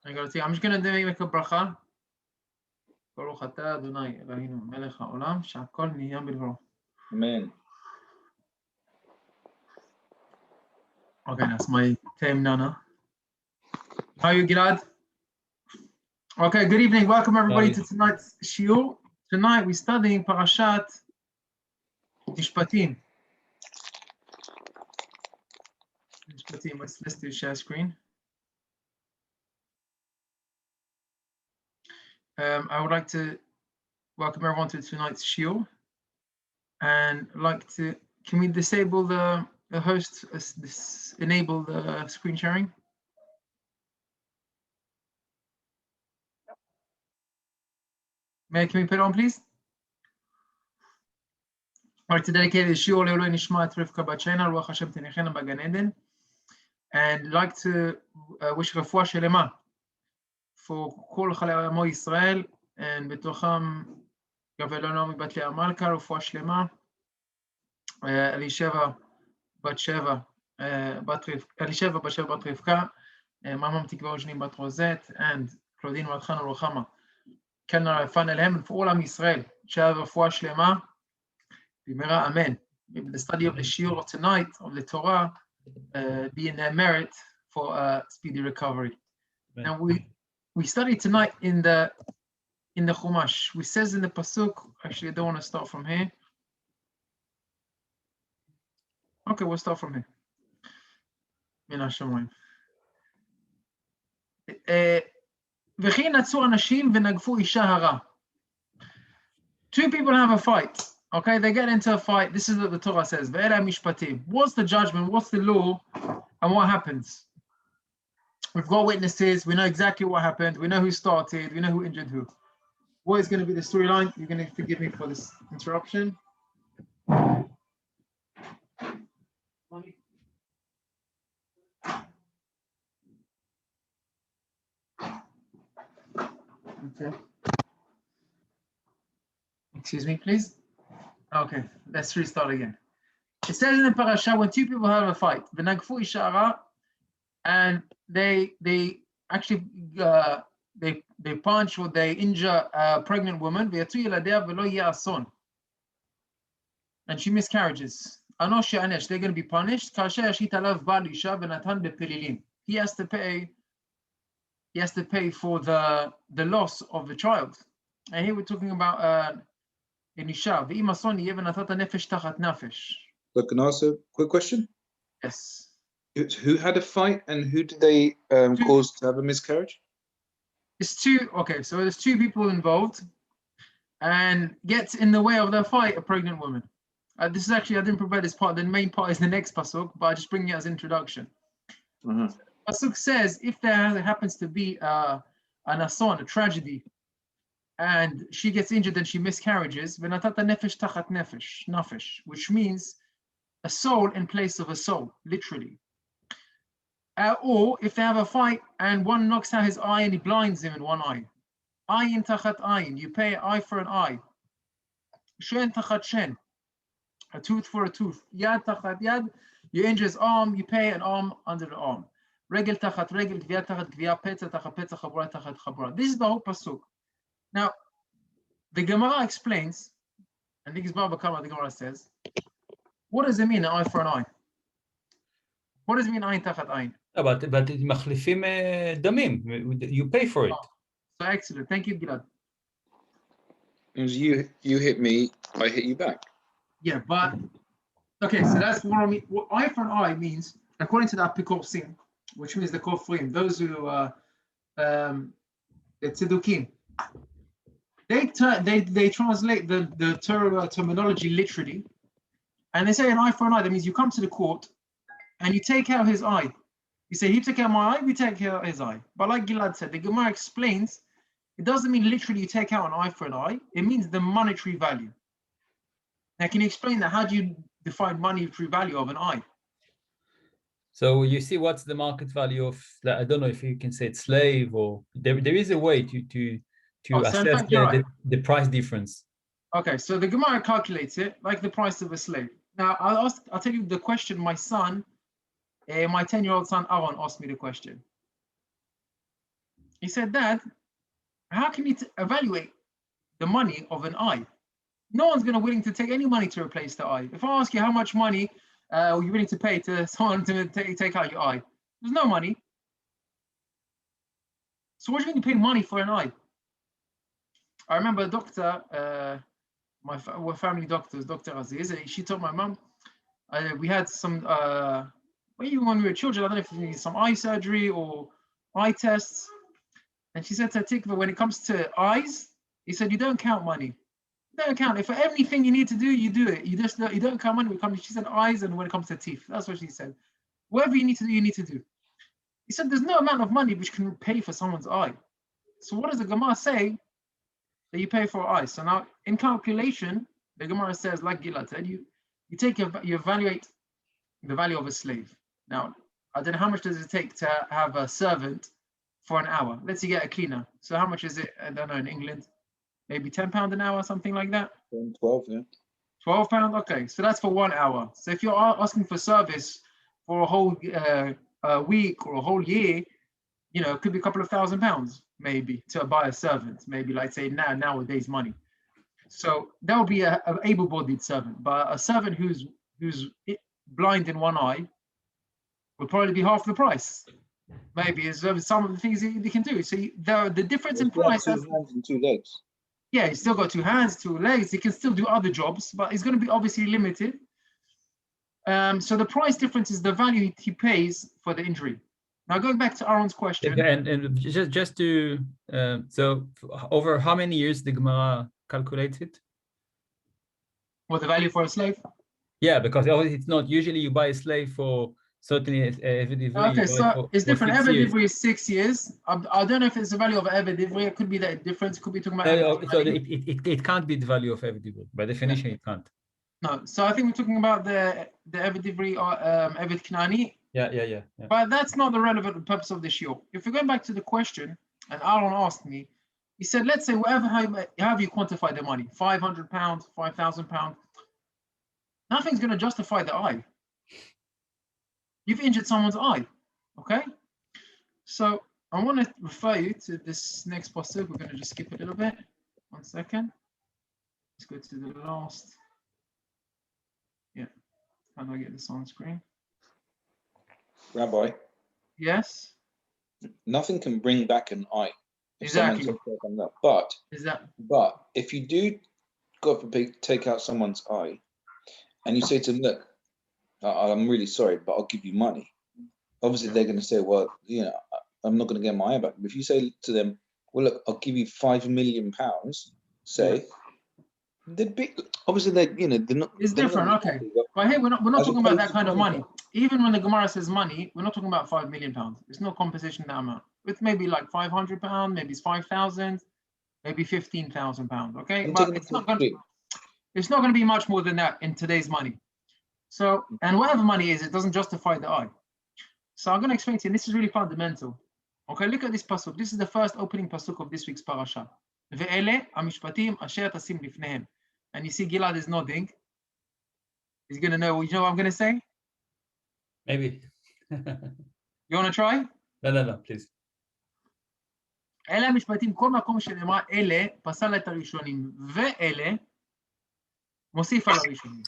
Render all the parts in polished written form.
I'm just going to make a bracha. ברוך אתה אדוני אלוהינו מלך העולם שהכל נהיה בדברו. Amen. Okay, that's my team Nana. How are you, Gilad? Okay, good evening. Welcome everybody to tonight's shiur. Tonight we're studying Parashat Mishpatim. Let's do share screen. I would like to welcome everyone to tonight's shiur, and can we disable the host, enable the screen sharing? Can we put it on, please? I'd like to dedicate the shiur Le'oloi Nishmat Rivka Batshena Ruach Hashem Tenichena Bagan Eden, and like to wish refuah shelema for Kol Chalei Amo Yisrael, and בתוכם גבלנו מבת לאה מלכה, רפואה שלמה, אלישבע בת שבע בת רבקה, ממם תקווה וז'נים בת רוזט, and Claudine Wadchana Rochama, Kelner Fan Elhem, and for all Am Yisrael, שהיה רפואה שלמה, במהרה אמן. The study of the shiur of tonight, of the Torah, be in their merit for a speedy recovery. Now we study tonight in the Chumash. We says in the pasuk. Actually, I don't want to start from here. Okay, we'll start from here. Min hashamayim. וכי נצאו אנשים ונגפו אישה הרה. Two people have a fight. Okay, they get into a fight. This is what the Torah says. Ve'ela mishpatim. What's the judgment? What's the law? And what happens? We've got witnesses. We know exactly what happened. We know who started. We know who injured who. What is going to be the storyline? You're going to forgive me for this interruption. Okay. Excuse me, please. Okay, let's restart again. It says in the parasha when two people have a fight, v'nagfu isha hara, and they actually they punch or they injure a pregnant woman, v'yatzu yiladea v'lo yeh ason, and she miscarriages. Anosh she'anesh, they're going to be punished. Kasher yashit alav ba'al isha v'natan bepelilim. He has to pay for the loss of the child. And here we're talking about an isha. V'im ason yeh v'natat nefesh tachat nefesh. So can I ask a quick question? Yes. Who had a fight and who did they cause to have a miscarriage? It's two. Okay, so there's two people involved, and gets in the way of their fight a pregnant woman. This is actually, I didn't prepare this part. The main part is the next pasuk, but I just bring it as introduction. Pasuk says if there happens to be an ason, a tragedy, and she gets injured and she miscarriages, v'natata nefesh tachat nefesh, which means a soul in place of a soul, literally. Or if they have a fight and one knocks out his eye and he blinds him in one eye. Ayin tachat ayin, you pay an eye for an eye. Shen tachat shen, a tooth for a tooth. Yad tachat yad, you injure his arm, you pay an arm under the arm. Regel tachat regel, gvia tachat gvia, petza tachat petza, chabura tachat chabura. This is the whole pasuk. Now, the Gemara explains, and the Gemara says, what does it mean, an eye for an eye? What does it mean, ayin tachat ayin? But מחליפים דמים. You pay for it. So excellent. Thank you, Gilad. Means you hit me, I hit you back. Yeah, but okay, so that's what I mean. What eye for an eye means, according to that Pikorsim, which means the Kofrim, those who the Tzedukim, they translate the Torah terminology literally, and they say an eye for an eye. That means you come to the court and you take out his eye. You say, he took out my eye, we take out his eye. But like Gilad said, the Gemara explains, it doesn't mean literally you take out an eye for an eye. It means the monetary value. Now, can you explain that? How do you define monetary value of an eye? So you see what's the market value of, I don't know if you can say it's slave or, there is a way to assess the price difference. Okay, so the Gemara calculates it like the price of a slave. Now, I'll tell you the question my 10-year-old son Aaron asked me the question. He said, Dad, how can you evaluate the money of an eye? No one's going to willing to take any money to replace the eye. If I ask you how much money are you willing to pay to someone to take out your eye, there's no money. So what do you mean you pay money for an eye? I remember a doctor, we're family doctors, Dr. Aziz, she told my mum, we had some, even when we were children, I don't know if we needed some eye surgery or eye tests. And she said to Tikva, when it comes to eyes, he said, you don't count money. You don't count. If for everything you need to do, you do it. You don't count money when it comes, she said eyes and when it comes to teeth. That's what she said. Whatever you need to do, you need to do. He said, there's no amount of money which can pay for someone's eye. So what does the Gemara say that you pay for eye? So now in calculation, the Gemara says, like Gilad said, you evaluate the value of a slave. Now, I don't know how much does it take to have a servant for an hour. Let's say you get a cleaner. So how much is it? I don't know, in England, maybe £10 an hour, something like that. 12, yeah. £12. Okay, so that's for 1 hour. So if you're asking for service for a whole week or a whole year, it could be a couple of £1,000 maybe to buy a servant. Maybe like say nowadays money. So that would be an able-bodied servant, but a servant who's blind in one eye would probably be half the price. Maybe is some of the things they can do. So the difference in price. 2 hands and 2 legs. Yeah, he's still got 2 hands, 2 legs. He can still do other jobs, but he's going to be obviously limited. So the price difference is the value he pays for the injury. Now going back to Aaron's question. And just to so over how many years the Gemara calculated? What the value for a slave? Yeah, because it's not usually you buy a slave for certainly okay, so it's different. Eved Ivri is 6 years. I don't know if it's the value of Eved Ivri. It could be that difference. It could be talking about. So it can't be the value of Eved Ivri. By definition, it can't. No, so I think we're talking about the Eved Ivri or Eved Knani. Yeah. But that's not the relevant purpose of the shiur. If we're going back to the question, and Aaron asked me, he said, let's say however you quantify the money, £500, £5,000, nothing's going to justify the eye. You've injured someone's eye, okay? So I want to refer you to this next pasuk. We're going to just skip a little bit. 1 second. Let's go to the last. Yeah. How do I get this on screen? Rabbi. Yes. Nothing can bring back an eye. Exactly. But if you do take out someone's eye, and you say to them, look, I'm really sorry, but I'll give you money. Obviously, they're going to say, well, I'm not going to get my eye back. But if you say to them, well, look, I'll give you £5 million, say, they'd be obviously they're not. It's different, okay. But here we're not talking about that kind of money. Even when the Gemara says money, we're not talking about £5 million. It's no compensation that amount. It's maybe like £500, maybe it's 5,000, maybe £15,000. Okay, but it's not going to be much more than that in today's money. So, and whatever money is, it doesn't justify the eye. So I'm going to explain to you, and this is really fundamental. Okay, look at this pasuk. This is the first opening pasuk of this week's Parashat. Ve'ele Mishpatim asher tasim lifnehem. And you see Gilad is nodding. He's going to know, you know what I'm going to say? Maybe. You want to try? No, please. אלה המשפטים, כל מקום שנאמר אלה, פסל את הראשונים, ואלה, מוסיף על הראשונים.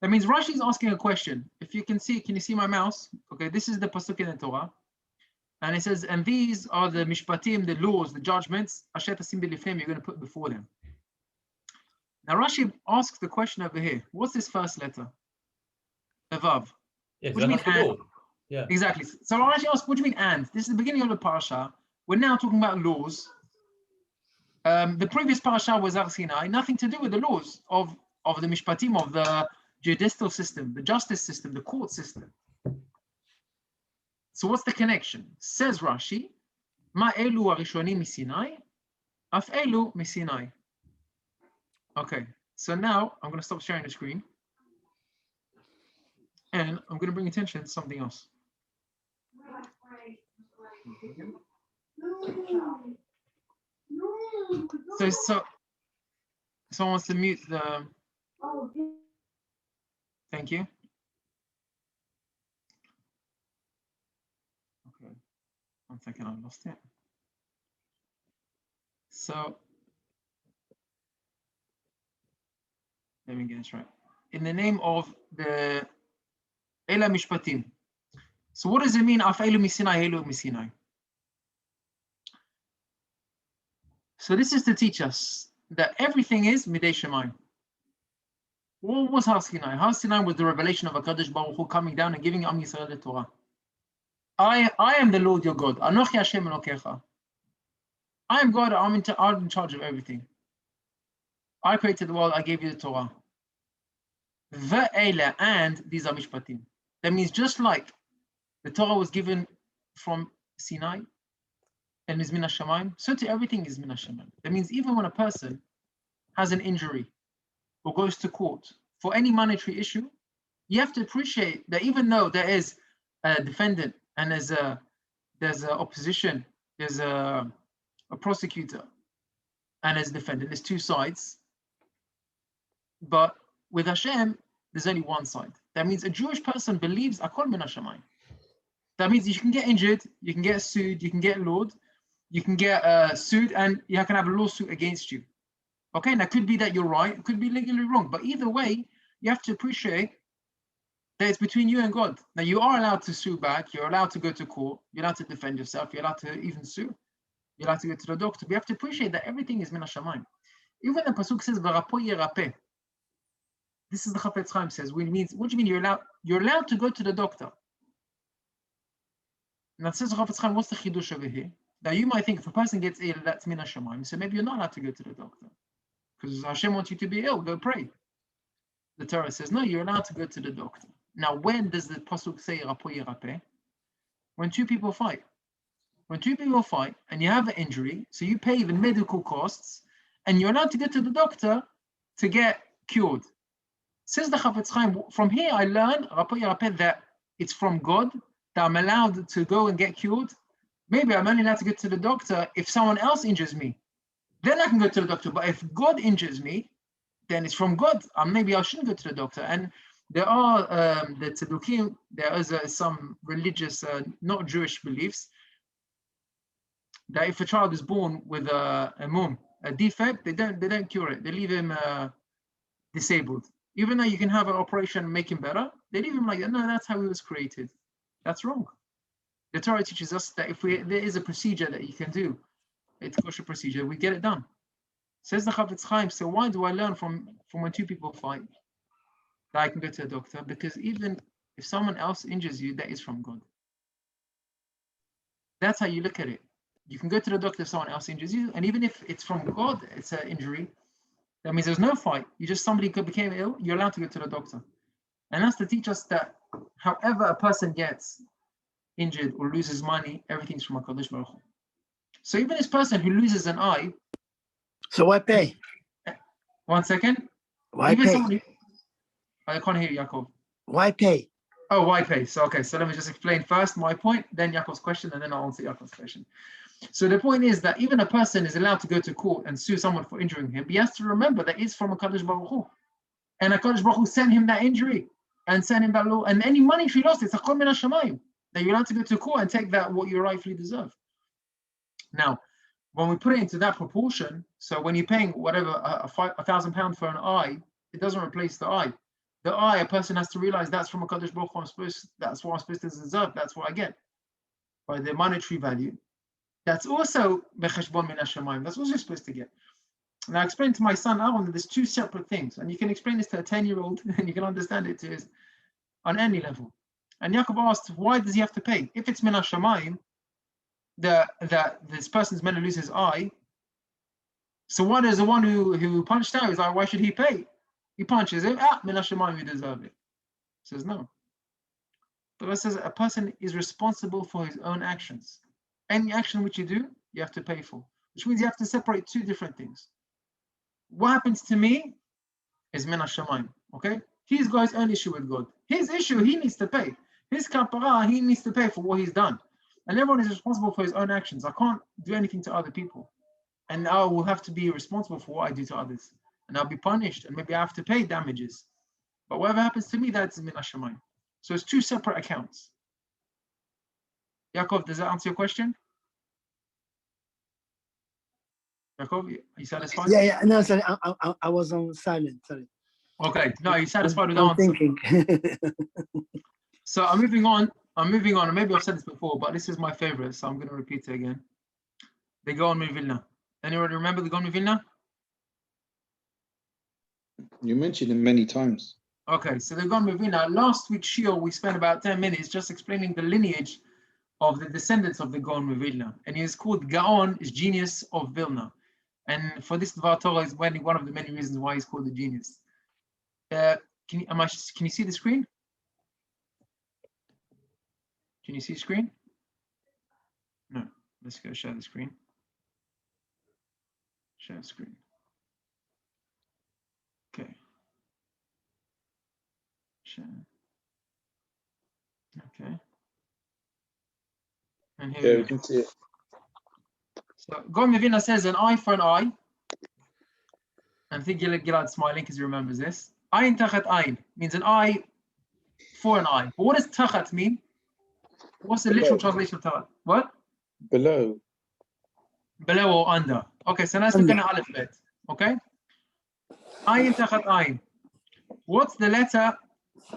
That means Rashi is asking a question. If you can you see my mouse? Okay, this is the pasuk in the Torah. And it says, and these are the mishpatim, the laws, the judgments, asher tasim b'lifnehem, you're going to put before them. Now Rashi asks the question over here. What's this first letter? The Vav. Yes, what do you mean and? Yeah. Exactly. So Rashi asks, what do you mean and? This is the beginning of the parasha. We're now talking about laws. The previous parasha was Har Sinai, nothing to do with the laws of the mishpatim, of the judicial system, the justice system, the court system. So what's the connection? Says Rashi, Ma elu arishonim misinai, af elu misinai. Okay, so now I'm going to stop sharing the screen. And I'm going to bring attention to something else. So someone wants to mute the. Thank you. Okay, 1 second, I lost it. So let me get this right. In the name of the Ela Mishpatim. So what does it mean? Af'elu misinai, helu misinai. So this is to teach us that everything is midei shemayim. What was Har Sinai? Har Sinai was the revelation of HaKadosh Baruch Hu coming down and giving Am Yisrael the Torah. I am the Lord your God. Anochi Hashem Elokecha. I am God. I'm in charge of everything. I created the world. I gave you the Torah. Ve'ela, and these are Mishpatim. That means just like the Torah was given from Sinai and is Min HaShamayim, so to everything is Min HaShamayim. That means even when a person has an injury or goes to court for any monetary issue, you have to appreciate that even though there is a defendant and there's a opposition, there's a prosecutor and there's a defendant, there's two sides, but with Hashem, there's only one side. That means a Jewish person believes Akol Min HaShamayim. That means you can get injured, you can get sued, you can get lawed, you can get sued, and you can have a lawsuit against you. Okay, and it could be that you're right, it could be legally wrong, but either way, you have to appreciate that it's between you and God. Now, you are allowed to sue back, you're allowed to go to court, you're allowed to defend yourself, you're allowed to even sue, you're allowed to go to the doctor. We have to appreciate that everything is Min HaShamayim. Even the Pasuk says, V'rapo yirapeh. This is the Chafetz Chaim says, which means, what do you mean you're allowed to go to the doctor? And that says the Chafetz Chaim, what's the chidush over here? Now you might think if a person gets ill, that's Min HaShamayim, so maybe you're not allowed to go to the doctor. Because Hashem wants you to be ill, go pray. The Torah says, no, you're allowed to go to the doctor. Now, when does the Pasuk say, Rapo yirapeh? When two people fight. When two people fight and you have an injury, so you pay the medical costs, and you're allowed to go to the doctor to get cured. Says the Chafetz Chaim, from here I learn, Rapo yirapeh, that it's from God, that I'm allowed to go and get cured. Maybe I'm only allowed to go to the doctor if someone else injures me. Then I can go to the doctor. But if God injures me, then it's from God. Maybe I shouldn't go to the doctor. And there are the Tzedukim, there is some religious, not Jewish beliefs, that if a child is born with a defect, they don't cure it. They leave him disabled. Even though you can have an operation and make him better, they leave him like that. No, that's how he was created. That's wrong. The Torah teaches us that if there is a procedure that you can do, it's kosher procedure, we get it done. Says the Chafetz Chaim, so why do I learn from when two people fight that I can go to a doctor? Because even if someone else injures you, that is from God. That's how you look at it. You can go to the doctor if someone else injures you, and even if it's from God, it's an injury, that means there's no fight. Somebody became ill, you're allowed to go to the doctor. And that's to teach us that however a person gets injured or loses money, everything's from HaKadosh Baruch Hu. So even this person who loses an eye. So why pay? 1 second. Why even pay? Somebody, I can't hear you, Yaakov. Why pay? Oh, why pay? So okay, so let me just explain first my point, then Yaakov's question, and then I'll answer Yaakov's question. So the point is that even a person is allowed to go to court and sue someone for injuring him, but he has to remember that it's from HaKadosh Baruch Hu. And HaKadosh Baruch Hu sent him that injury and sent him that law, and any money he lost, it's Akol Min HaShamayim. That you're allowed to go to court and take that what you rightfully deserve. Now, when we put it into that proportion, so when you're paying whatever £1,000 for an eye, it doesn't replace the eye. The eye, a person has to realize that's from HaKadosh Baruch Hu. That's what I'm supposed to deserve. That's what I get by the monetary value. That's also becheshbon min hashamayim. That's what you're supposed to get. And I explained to my son Aaron that there's two separate things, and you can explain this to a 10-year-old, and you can understand it to his, on any level. And Yaakov asked, why does he have to pay? If it's min hashamayim, that this person's meant to lose his eye, so why does the one who punched out his eye, why should he pay? He punches him, min hashamayim, you deserve it. He says no. But it says a person is responsible for his own actions. Any action which you do, you have to pay for, which means you have to separate two different things. What happens to me is min hashamayim, okay? He's got his own issue with God. His issue, he needs to pay. His kapara, he needs to pay for what he's done. And everyone is responsible for his own actions. I can't do anything to other people. And I will have to be responsible for what I do to others. And I'll be punished, and maybe I have to pay damages. But whatever happens to me, that's min hashamayim. So it's two separate accounts. Yaakov, does that answer your question? Jacob, you satisfied? Yeah. No, sorry, I was on silent. Sorry. Okay. No, you satisfied with the I'm answer. thinking. So I'm moving on. And maybe I've said this before, but this is my favorite, so I'm going to repeat it again. The Gaon Vilna. Anyone remember the Gaon Vilna? You mentioned him many times. Okay, so the Gaon Vilna. Last week's shiur, we spent about 10 minutes just explaining the lineage of the descendants of the Gaon Vilna, and he is called Gaon, is genius of Vilna. And for this Dvar Torah is one of the many reasons why he's called the genius. Can you see the screen? Can you see the screen? No. Let's go share the screen. Share the screen. Okay. Share. Okay. And here Yeah, we can see it. So Gaon Vilna says an eye for an eye. And I think Gilad smiling because he remembers this. Ayin tachat ayin means an eye for an eye. But what does tachat mean? What's the literal translation of tachat? What? Below. Below or under. Okay, so let's look at the alphabet. Okay? Ayin tachat ayin. What's the letter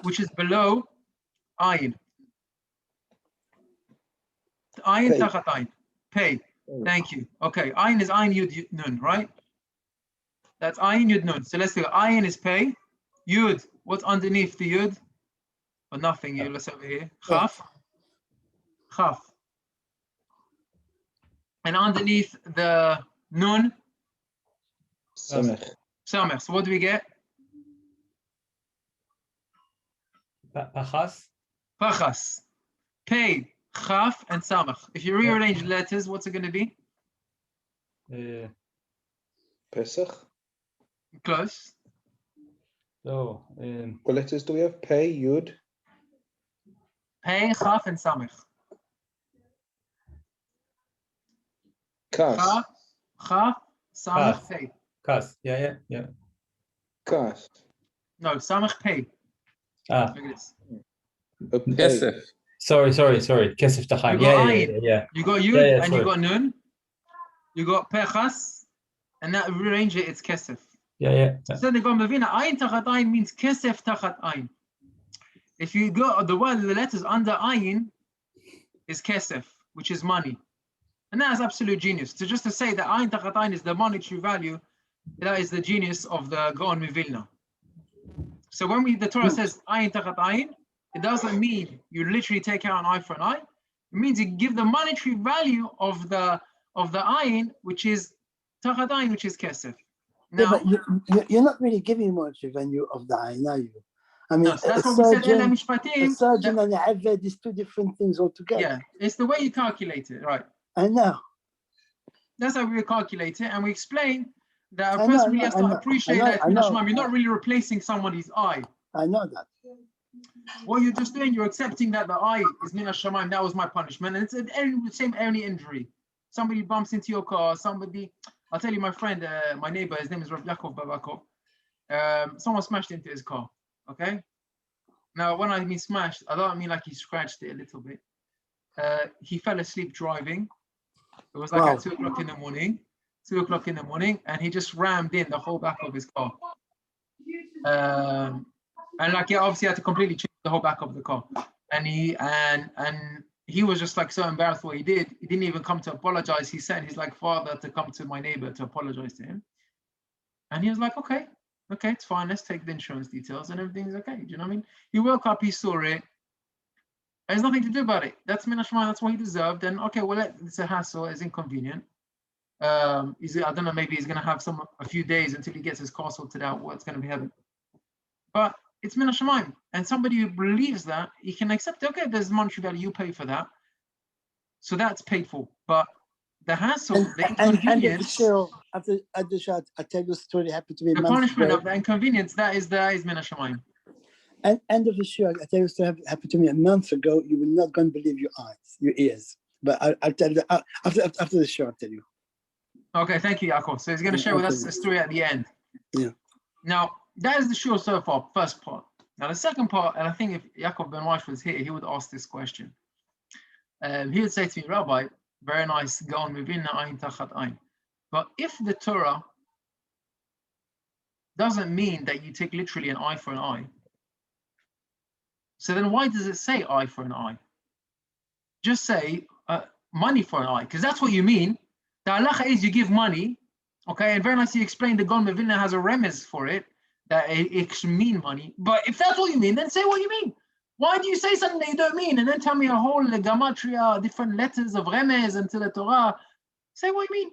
which is below ayin? Ayin tachat ayin. Pay. Thank you. Okay, ayin is ayin yud nun, right? That's ayin yud nun. So let's do it. Ayin is pay. Yud. What's underneath the yud? Or nothing. You let's over here. Chaf. Chaf. And underneath the nun. Samech. Samech. So what do we get? Pachas. Pachas. Pay, chaf, and samach. If you rearrange the letters, what's it going to be? Pesach. Close. So, What letters do we have? Pei, Yud. Pay, chaf, and samach. Kas. Chaf, samach, pay. Kas. Yeah. Kas. No, samach, pay. Ah. Look at this. Kesef. Sorry. Kesef Tachaim. You got Yeah. ayin. You got yud, and sorry. you got nun. You got pechas, and that rearrange it, it's kesef. Yeah. So the Gaon Vilna, ayin tachat ayin means kesef tachat ayin. If you go the letters under ayin is kesef, which is money, and that is absolute genius. So just to say that ayin tachat ayin is the monetary value, that is the genius of the Gaon Vilna. So when the Torah says ayin tachat ayin, it doesn't mean you literally take out an eye for an eye. It means you give the monetary value of the ayin, which is tachat ayin, which is kesef. Now, but you're not really giving much value of the eye, are you? I mean, no, so that's what we said in Mishpatim. A surgeon and a aved is two different things altogether. Yeah, it's the way you calculate it, right? I know. That's how we calculate it, and we explain that a person really has to appreciate that you're not really replacing somebody's eye. I know that. What you're just doing, you're accepting that the eye is min hashamayim. That was my punishment, and it's the same any injury. Somebody bumps into your car. I'll tell you, my friend, my neighbor, his name is Rabbi Yaakov Babakov. Someone smashed into his car. Okay. Now, when I mean smashed, I don't mean like he scratched it a little bit. He fell asleep driving. It was like at 2 o'clock in the morning. 2 o'clock in the morning, and he just rammed in the whole back of his car. And like, yeah, obviously had to completely change the whole back of the car. And he was just like so embarrassed what he did. He didn't even come to apologize. He sent his like father to come to my neighbor to apologize to him. And he was like, okay, it's fine. Let's take the insurance details and everything's okay. Do you know what I mean? He woke up, he saw it. There's nothing to do about it. That's min hashmayim. That's what he deserved. And okay, well, it's a hassle. It's inconvenient. I don't know. Maybe he's gonna have a few days until he gets his car sorted out. What's gonna be happening? But it's min hashamayim, and somebody who believes that, he can accept. Okay, there's monetary value. You pay for that, so that's paid for. But the hassle, the inconvenience. After the shot, I tell you a story happened to me. The punishment of the inconvenience that is min hashamayim. And end of the show, I tell you a story happened to me a month ago. You will not going to believe your ears. But I'll tell you after the show. I'll tell you. Okay, thank you, Yaakov. So he's going to share with us the story at the end. Yeah. Now, that is the show so far, first part. Now, the second part, and I think if Yaakov Ben Weish was here, he would ask this question. He would say to me, Rabbi, very nice, Gaon Vilna ayin tachat ayin. But if the Torah doesn't mean that you take literally an eye for an eye, so then why does it say eye for an eye? Just say money for an eye, because that's what you mean. The halacha is you give money, okay, and very nicely you explain the Gaon Vilna has a remez for it, that it should mean money. But if that's what you mean, then say what you mean. Why do you say something that you don't mean and then tell me a whole gematria, different letters of remez into the Torah? Say what you mean.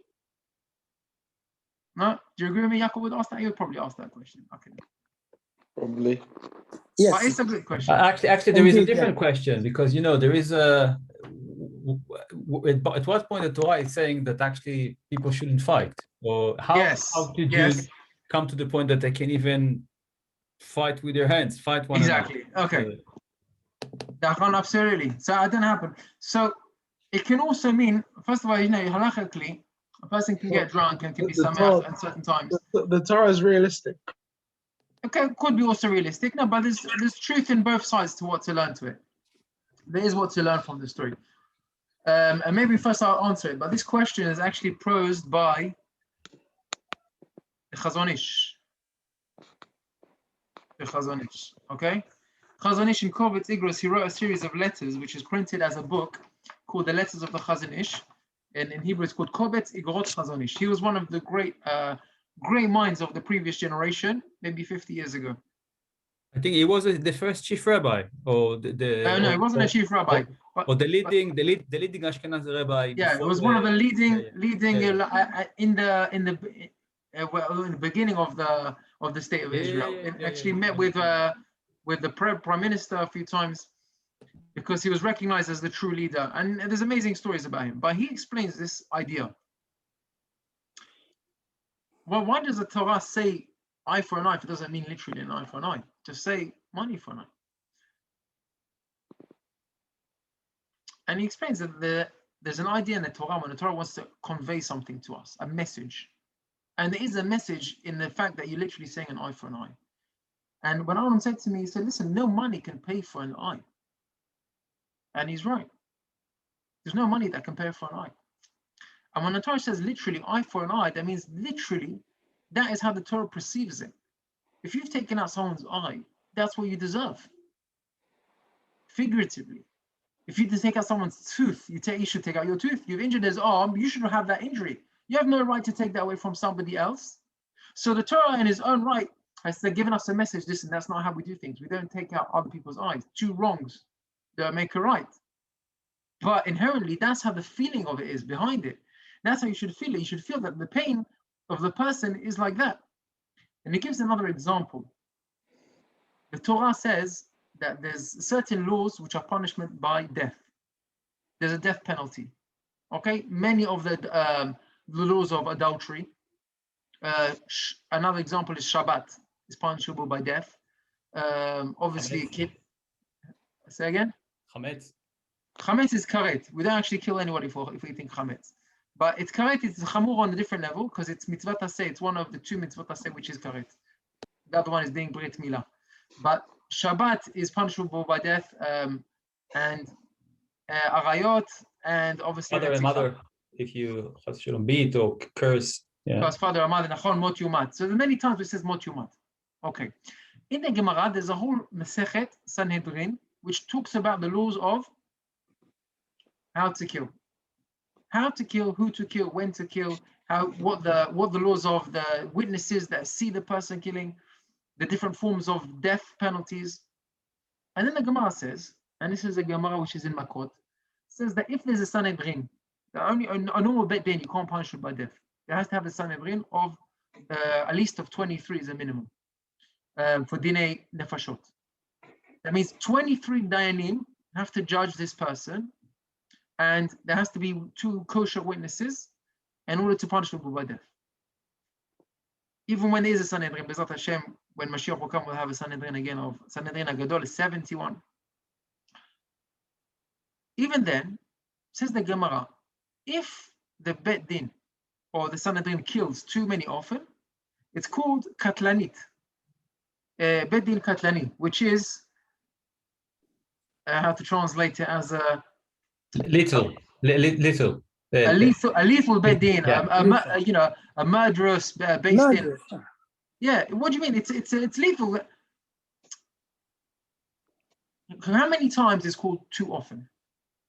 No? Do you agree with me? Yaakov would ask that? He would probably ask that question. Okay. Probably. Yes. But it's a good question. Actually, there is a different question, because there is a. At what point the Torah is saying that actually people shouldn't fight, or how do Jews come to the point that they can even fight with their hands, fight one another? Exactly. Okay. Absolutely. So that didn't happen. So it can also mean, first of all, halachically, a person can get drunk and can be sameach at certain times. The Torah is realistic. Okay, could be also realistic. No, but there's truth in both sides to what to learn to it. There is what to learn from the story. And maybe first I'll answer it, but this question is actually posed by the Chazon Ish. Okay? Chazon Ish in Kovetz Igros, he wrote a series of letters which is printed as a book called the Letters of the Chazon Ish, and in Hebrew it's called Kovetz Igrot Chazon Ish. He was one of the great minds of the previous generation, maybe 50 years ago. I think he was the first chief rabbi, or no, he wasn't a chief rabbi. Or the leading Ashkenazi rabbi. Yeah, it was one of the leading in the beginning of the state of Israel. Actually met with the prime minister a few times because he was recognized as the true leader. And there's amazing stories about him. But he explains this idea. Well, why does the Torah say eye for an eye if it doesn't mean literally an eye for an eye? Just say money for an eye. And he explains that there's an idea in the Torah when the Torah wants to convey something to us, a message. And there is a message in the fact that you're literally saying an eye for an eye. And when Aaron said to me, he said, listen, no money can pay for an eye. And he's right. There's no money that can pay for an eye. And when the Torah says literally eye for an eye, that means literally that is how the Torah perceives it. If you've taken out someone's eye, that's what you deserve. Figuratively. If you take out someone's tooth, you should take out your tooth. You've injured his arm, you should have that injury. You have no right to take that away from somebody else. So the Torah in his own right has given us a message, listen, that's not how we do things. We don't take out other people's eyes. Two wrongs don't make a right. But inherently, that's how the feeling of it is behind it. That's how you should feel it. You should feel that the pain of the person is like that. And he gives another example. The Torah says that there's certain laws which are punishment by death. There's a death penalty. Okay, many of the laws of adultery. Another example is Shabbat is punishable by death. Obviously, say again. Chametz. Chametz is karet. We don't actually kill anybody if we think chametz. But it's karet, it's chamur on a different level because it's mitzvot aseh. It's one of the two mitzvot aseh which is karet. The other one is being brit milah. But Shabbat is punishable by death, and arayot, and obviously father and mother, if you beat or curse. Yeah. Because father and mother, nachon mot yumat. So there's many times it says mot yumat. Okay. In the Gemara, there's a whole Masechet Sanhedrin which talks about the laws of how to kill. How to kill, who to kill, when to kill, what the laws of the witnesses that see the person killing, the different forms of death penalties. And then the Gemara says, and this is a Gemara which is in Makot, says that if there's a Sanhedrin, only a normal bet din, you can't punish it by death. There has to have a Sanhedrin of a list of 23 is a minimum for Dinei Nefashot. That means 23 Dayanim have to judge this person, and there has to be 2 kosher witnesses in order to punish people by death. Even when there is a Sanhedrin, Bezrat Hashem, when Mashiach will come, we'll have a Sanhedrin again of Sanhedrin Agadol is 71. Even then, says the Gemara, if the Bet Din or the Sanhedrin kills too many often, it's called Katlanit. Bet Din Katlani, which is how to translate it as a little. A lethal bed din, Yeah. a murderous based in. Murderous. Yeah, what do you mean? It's lethal. How many times is called too often,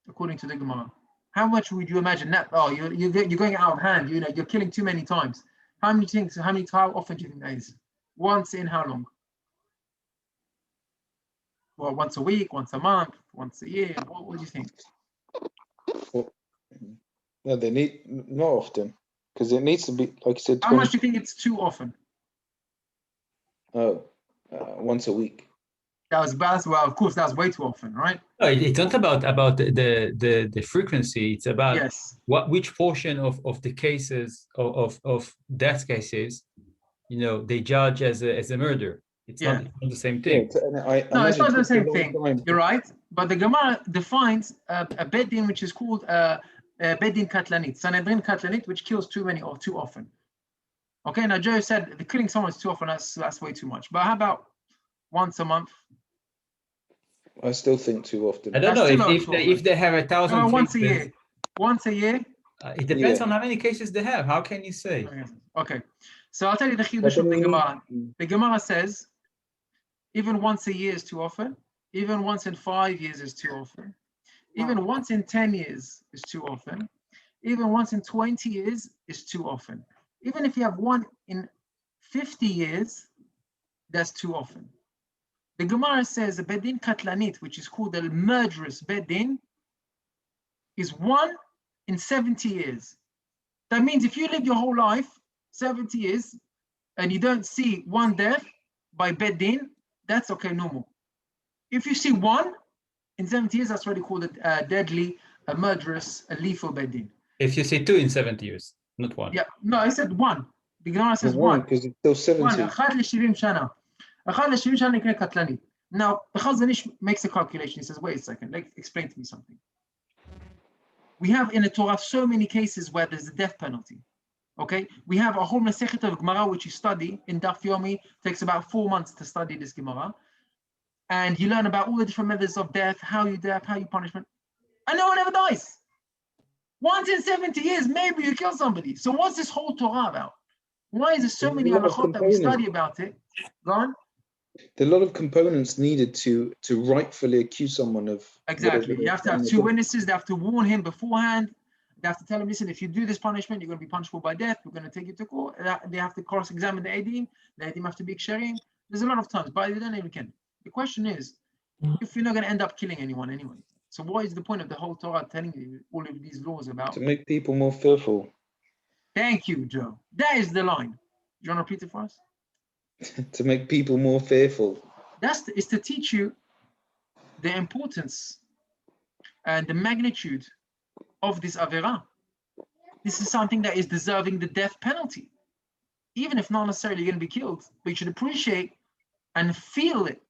according to the Gemara? How much would you imagine that? Oh, you're going out of hand. You're killing too many times. How often do you think that is? Once in how long? Well, once a week, once a month, once a year. What do you think? No, they need not often, because it needs to be, like you said. How much do you think it's too often? Once a week. Well, of course, that's way too often, right? No, it's not about the frequency. It's about which portion of the cases of death cases, they judge as a murder. It's not the same thing. No, it's not the same thing. You're right. But the Gemara defines a bed din which is called bed din katlanit, Sanhedrin katlanit, which kills too many or too often. Okay, now Joe said the killing someone is too often. That's way too much. But how about once a month? I still think too often. I don't know if they have 1,000. Once a year. Once a year. It depends on how many cases they have. How can you say? Okay, so I'll tell you the chidush of the Gemara. The Gemara says, even once a year is too often. Even once in 5 years is too often. Even once in 10 years is too often. Even once in 20 years is too often. Even if you have one in 50 years, that's too often. The Gemara says a bedin katlanit, which is called a murderous bedin, is 1 in 70 years. That means if you live your whole life, 70 years, and you don't see one death by bedin, that's okay, normal. If you see 1 in 70 years, that's already called a deadly, a murderous, a lethal bedin. If you see 2 in 70 years, not 1. Yeah, no, I said 1. The Gemara says 1. Because it's still 70. Now, the Chazanish makes a calculation. He says, wait a second, explain to me something. We have in the Torah so many cases where there's a death penalty. Okay, we have a whole Masechet of Gemara which you study in Daf Yomi. It takes about 4 months to study this Gemara. And you learn about all the different methods of death, how you death, how you punishment. And no one ever dies. Once in 70 years, maybe you kill somebody. So what's this whole Torah about? Why is there so many halachot that we study about it? Go on. There are a lot of components needed to rightfully accuse someone of. Exactly. You have to have 2 witnesses. They have to warn him beforehand. They have to tell him, listen, if you do this punishment, you're going to be punishable by death. We're going to take you to court. They have to cross-examine the Eidim. The Eidim have to be ksherim. There's a lot of times, but they don't even can. The question is, if you're not going to end up killing anyone anyway, so what is the point of the whole Torah telling you all of these laws about? To make people more fearful. Thank you, Joe. That is the line. Do you want to repeat it for us? To make people more fearful. It's to teach you the importance and the magnitude of this Avera. This is something that is deserving the death penalty. Even if not necessarily going to be killed, but you should appreciate and feel it.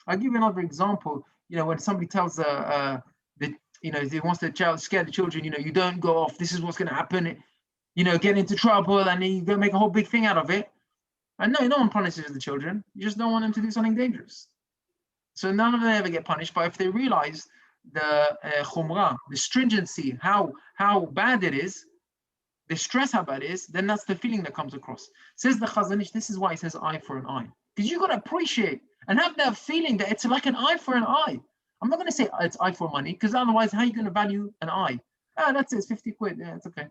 I'll give you another example. When somebody tells he wants to scare the children, you don't go off, this is what's going to happen, get into trouble, and then you go make a whole big thing out of it. And no one punishes the children. You just don't want them to do something dangerous. So none of them ever get punished. But if they realize the chumrah, the stringency, how bad it is, the stress how bad it is, then that's the feeling that comes across. Says the Chazanish, this is why he says eye for an eye. Because you got to appreciate and have that feeling that it's like an eye for an eye. I'm not going to say it's eye for money, because otherwise, how are you going to value an eye? That's it, it's 50 quid. Yeah, it's okay.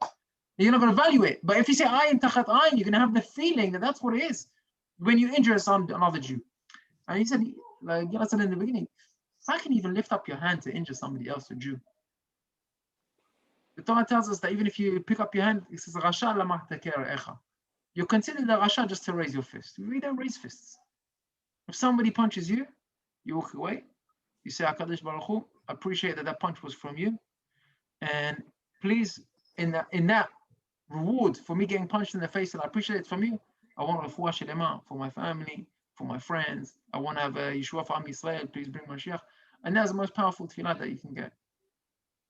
You're not going to value it. But if you say ayin tachat ayin, you're going to have the feeling that that's what it is when you injure another Jew. And he said, like Gila said in the beginning, how can you even lift up your hand to injure somebody else, a Jew? The Torah tells us that even if you pick up your hand, it says, Rasha lamah teker echa. You're considered a Rasha just to raise your fist. We don't raise fists. If somebody punches you, you walk away. You say, HaKadosh Baruch Hu, appreciate that punch was from you. And please, in that reward for me getting punched in the face, and I appreciate it from you, I want refuah shelema for my family, for my friends. I want to have a Yeshua for Am Yisrael. Please bring Mashiach. And that's the most powerful tefillah that you can get.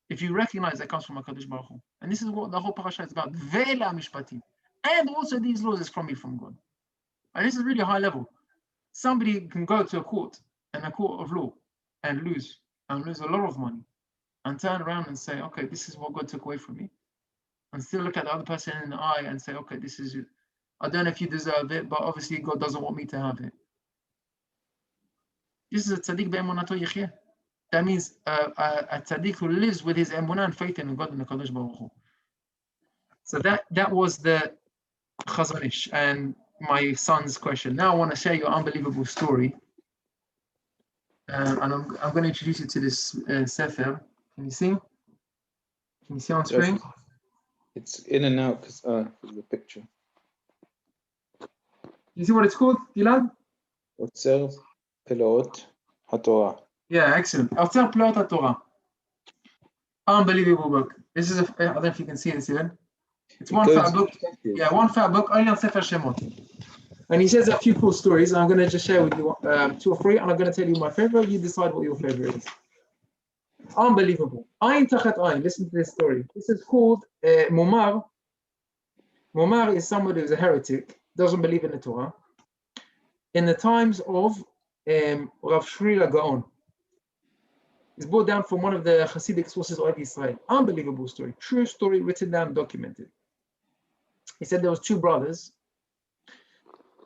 If you recognize that comes from HaKadosh Baruch Hu. And this is what the whole Parashat is about. Ve'la Mishpatim. And also these laws is from me, from God. And this is really a high level. Somebody can go to a court of law and lose a lot of money and turn around and say, okay, this is what God took away from me. and still look at the other person in the eye and say, okay, this is it. I don't know if you deserve it, but obviously God doesn't want me to have it. This is a tzaddik be'emunato yechyeh. That means a tzaddik who lives with his emunah and faith in God and the Kadosh Baruch Hu. So that was the Chazon Ish and my son's question. Now I want to share your unbelievable story. And I'm going to introduce you to this Sefer. Can you see? Can you see on screen? It's in and out because the picture. You see what it's called, Gilad? Otzer Pelot HaTorah. Yeah, excellent. Otzer Pelot HaTorah. Unbelievable book. This is I don't know if you can see this even. It's one fat book. Yeah, one fat book, only on Sefer Shemot. And he says a few cool stories. I'm going to just share with you 2 or 3, and I'm going to tell you my favorite. You decide what your favorite is. Unbelievable. Ayin tachat ayin. Listen to this story. This is called Mumar. Mumar is somebody who's a heretic, doesn't believe in the Torah. In the times of Rav Shri Gaon. It's brought down from one of the Hasidic sources of Israel. Unbelievable story. True story, written down, documented. He said there was 2 brothers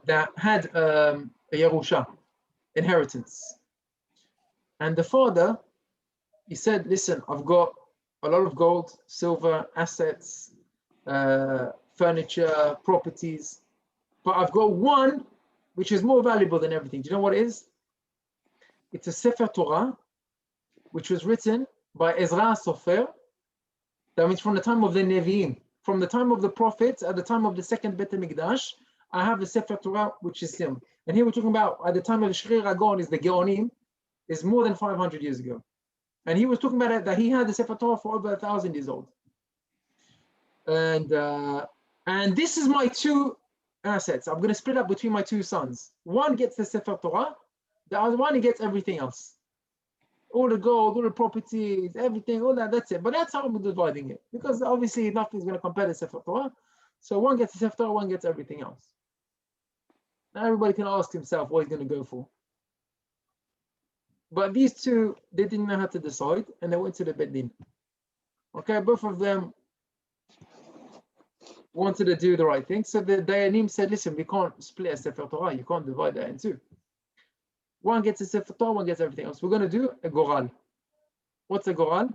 that had a Yerusha, inheritance. And the father, he said, listen, I've got a lot of gold, silver, assets, furniture, properties, but I've got one which is more valuable than everything. Do you know what it is? It's a Sefer Torah, which was written by Ezra Sofer. That means from the time of the Nevi'im, from the time of the prophets, at the time of the second Bet HaMikdash, I have the Sefer Torah, which is him. And here we're talking about, at the time of Shri Ragon, is the Geonim, is more than 500 years ago. And he was talking about it, that he had the Sefer Torah for over 1,000 years old. And this is my 2 assets. I'm going to split up between my 2 sons. One gets the Sefer Torah, the other one, he gets everything else. All the gold, all the properties, everything, all that, that's it. But that's how I'm dividing it. Because obviously nothing's going to compare to Sefer Torah. So one gets the Sefer Torah, one gets everything else. Now everybody can ask himself what he's going to go for. But these 2, they didn't know how to decide, and they went to the Beit Din. Okay, both of them wanted to do the right thing. So the Dayanim said, listen, we can't split a Sefer Torah. You can't divide that in 2. One gets a Sefer Torah, one gets everything else. We're going to do a Goral. What's a Goral?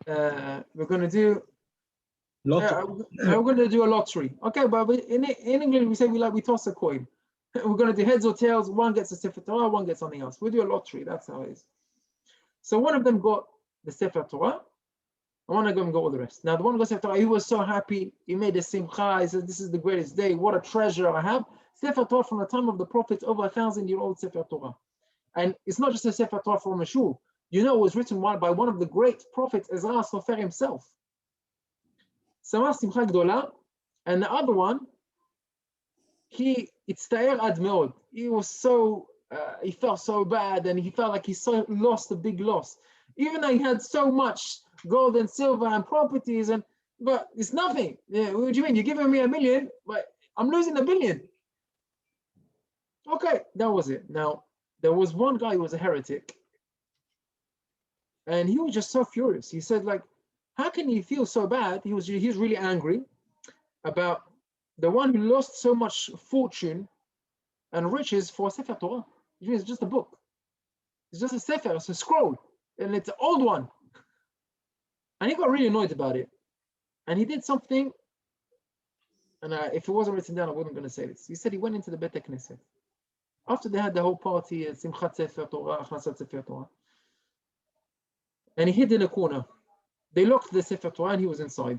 We're going to do we're going to do a lottery. Okay, but in English we say we toss a coin. We're going to do heads or tails. One gets a Sefer Torah, one gets something else. We'll do a lottery. That's how it is. So one of them got the Sefer Torah, and one of them got all the rest. Now the one who got Sefer Torah, he was so happy. He made a simcha. He said, "This is the greatest day. What a treasure I have." Sefer Torah from the time of the prophets, over 1,000-year-old Sefer Torah, and it's not just a Sefer Torah from a shul. You know, it was written by one of the great prophets, Ezra Sofer himself. Samach simcha gdola, and the other one, itztaer ad meod. He was so he felt so bad, and he felt like he lost a big loss, even though he had so much gold and silver and properties, but it's nothing. Yeah, what do you mean? You're giving me $1 million, but I'm losing $1 billion. Okay, that was it. Now there was one guy who was a heretic, and he was just so furious. He said, like, how can he feel so bad? He was really angry about the one who lost so much fortune and riches for Sefer Torah. It's just a book. It's just a Sefer, it's a scroll, and it's an old one. And he got really annoyed about it. And he did something, and if it wasn't written down, I wasn't going to say this. He said he went into the Bet HaKnesset. After they had the whole party, Simchat Sefer Torah, Achnasat Sefer Torah, and he hid in a corner. They locked the Sefer Torah, and he was inside.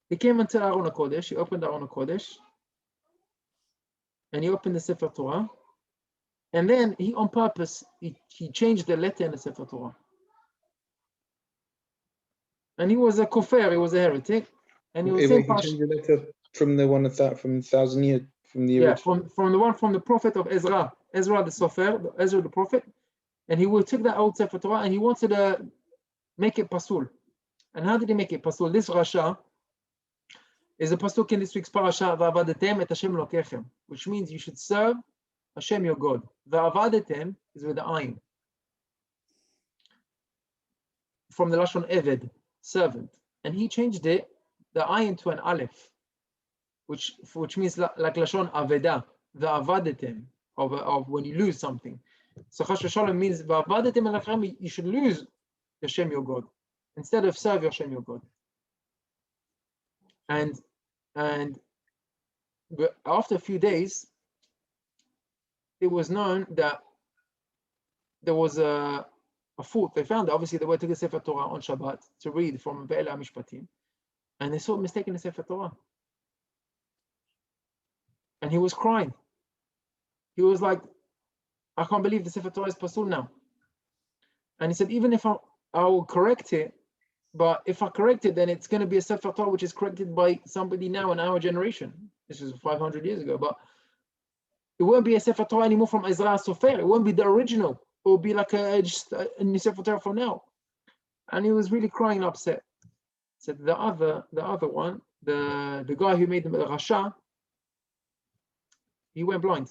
He came into Aron HaKodesh, he opened Aron HaKodesh, and he opened the Sefer Torah, and then he, on purpose, he changed the letter in the Sefer Torah. And he was a kofar, he was a heretic, and he was saying, he changed the letter from the one from 1,000 years, from the original. from the one from the prophet of Ezra the Sofer, Ezra the prophet, and he took that old Sefer Torah and he wanted to make it pasul. And how did he make it pasul? This Rasha is a pasuk in this week's Parashat, Va'avadetem et Hashem Elokechem, which means you should serve Hashem your God. Va'avadetem is with the ayin, from the lashon eved, servant. and he changed it, the ayin to an aleph, which means like lashon aveda, the avadetem of when you lose something. So chas v'shalom means v'avadetem elachem, you should lose Hashem your God instead of serve Hashem your God. And but after a few days, it was known that there was a fault. They found that obviously they were to the Sefer Torah on Shabbat to read from Ve'ela Mishpatim, and they saw a mistake in the Sefer Torah. And he was crying. He was like, I can't believe the Sefer Torah is pasul now. And he said, even if I will correct it, but if I correct it, then it's going to be a Sefer Torah which is corrected by somebody now in our generation. This is 500 years ago, but it won't be a Sefer Torah anymore from Ezra Sofer. It won't be the original. It will be like just a new Sefer Torah for now. And he was really crying and upset. Said the other one, the guy who made the Rasha, he went blind.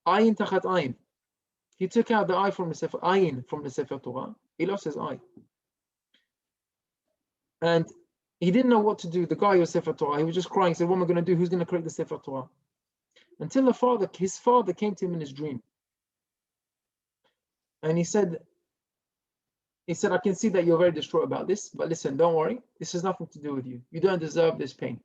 Ayin tachat ayin. He took out the eye from the Sefer Ayin from the Sefer Torah. He lost his eye. And he didn't know what to do. The guy who was Sefer Torah, he was just crying. He said, what am I going to do? Who's going to correct the Sefer Torah? Until his father came to him in his dream. And he said, I can see that you're very distraught about this, but listen, don't worry. This has nothing to do with you. You don't deserve this pain.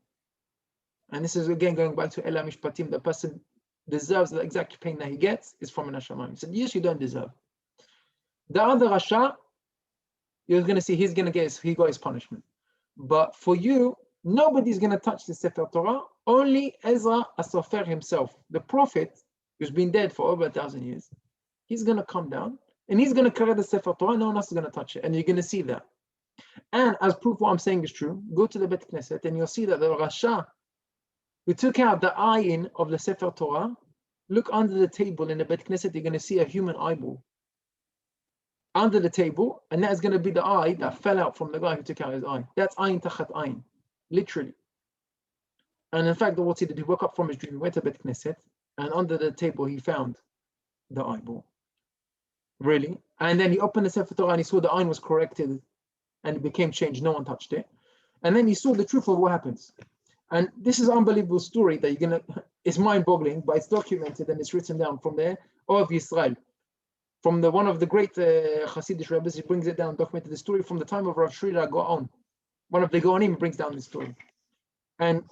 And this is again going back to Ela Mishpatim. The person deserves the exact pain that he gets is from an Hashemayim. He said, yes, you don't deserve. The other Rasha, you're going to see he got his punishment. But for you, nobody's going to touch the Sefer Torah, only Ezra Asofer himself, the prophet who's been dead for over 1,000 years. He's going to come down and he's going to correct the Sefer Torah. No one else is going to touch it. And you're going to see that. And as proof what I'm saying is true, go to the Bet Knesset and you'll see that the Rasha who took out the ayin of the Sefer Torah, look under the table in the Bet Knesset, you're going to see a human eyeball under the table, and that's going to be the eye that fell out from the guy who took out his eye. That's ayin tachat ayin, literally. And in fact, what he did, he woke up from his dream, he went to Bet Knesset, and under the table he found the eyeball. Really? And then he opened the Sefer Torah and he saw the ayin was corrected and it became changed, no one touched it. And then he saw the truth of what happens. And this is an unbelievable story that it's mind-boggling, but it's documented and it's written down from there, of Yisrael. From one of the great Hasidic rabbis, he brings it down, documented the story from the time of Rav Shrira Gaon. One of the Gaonim brings down this story. And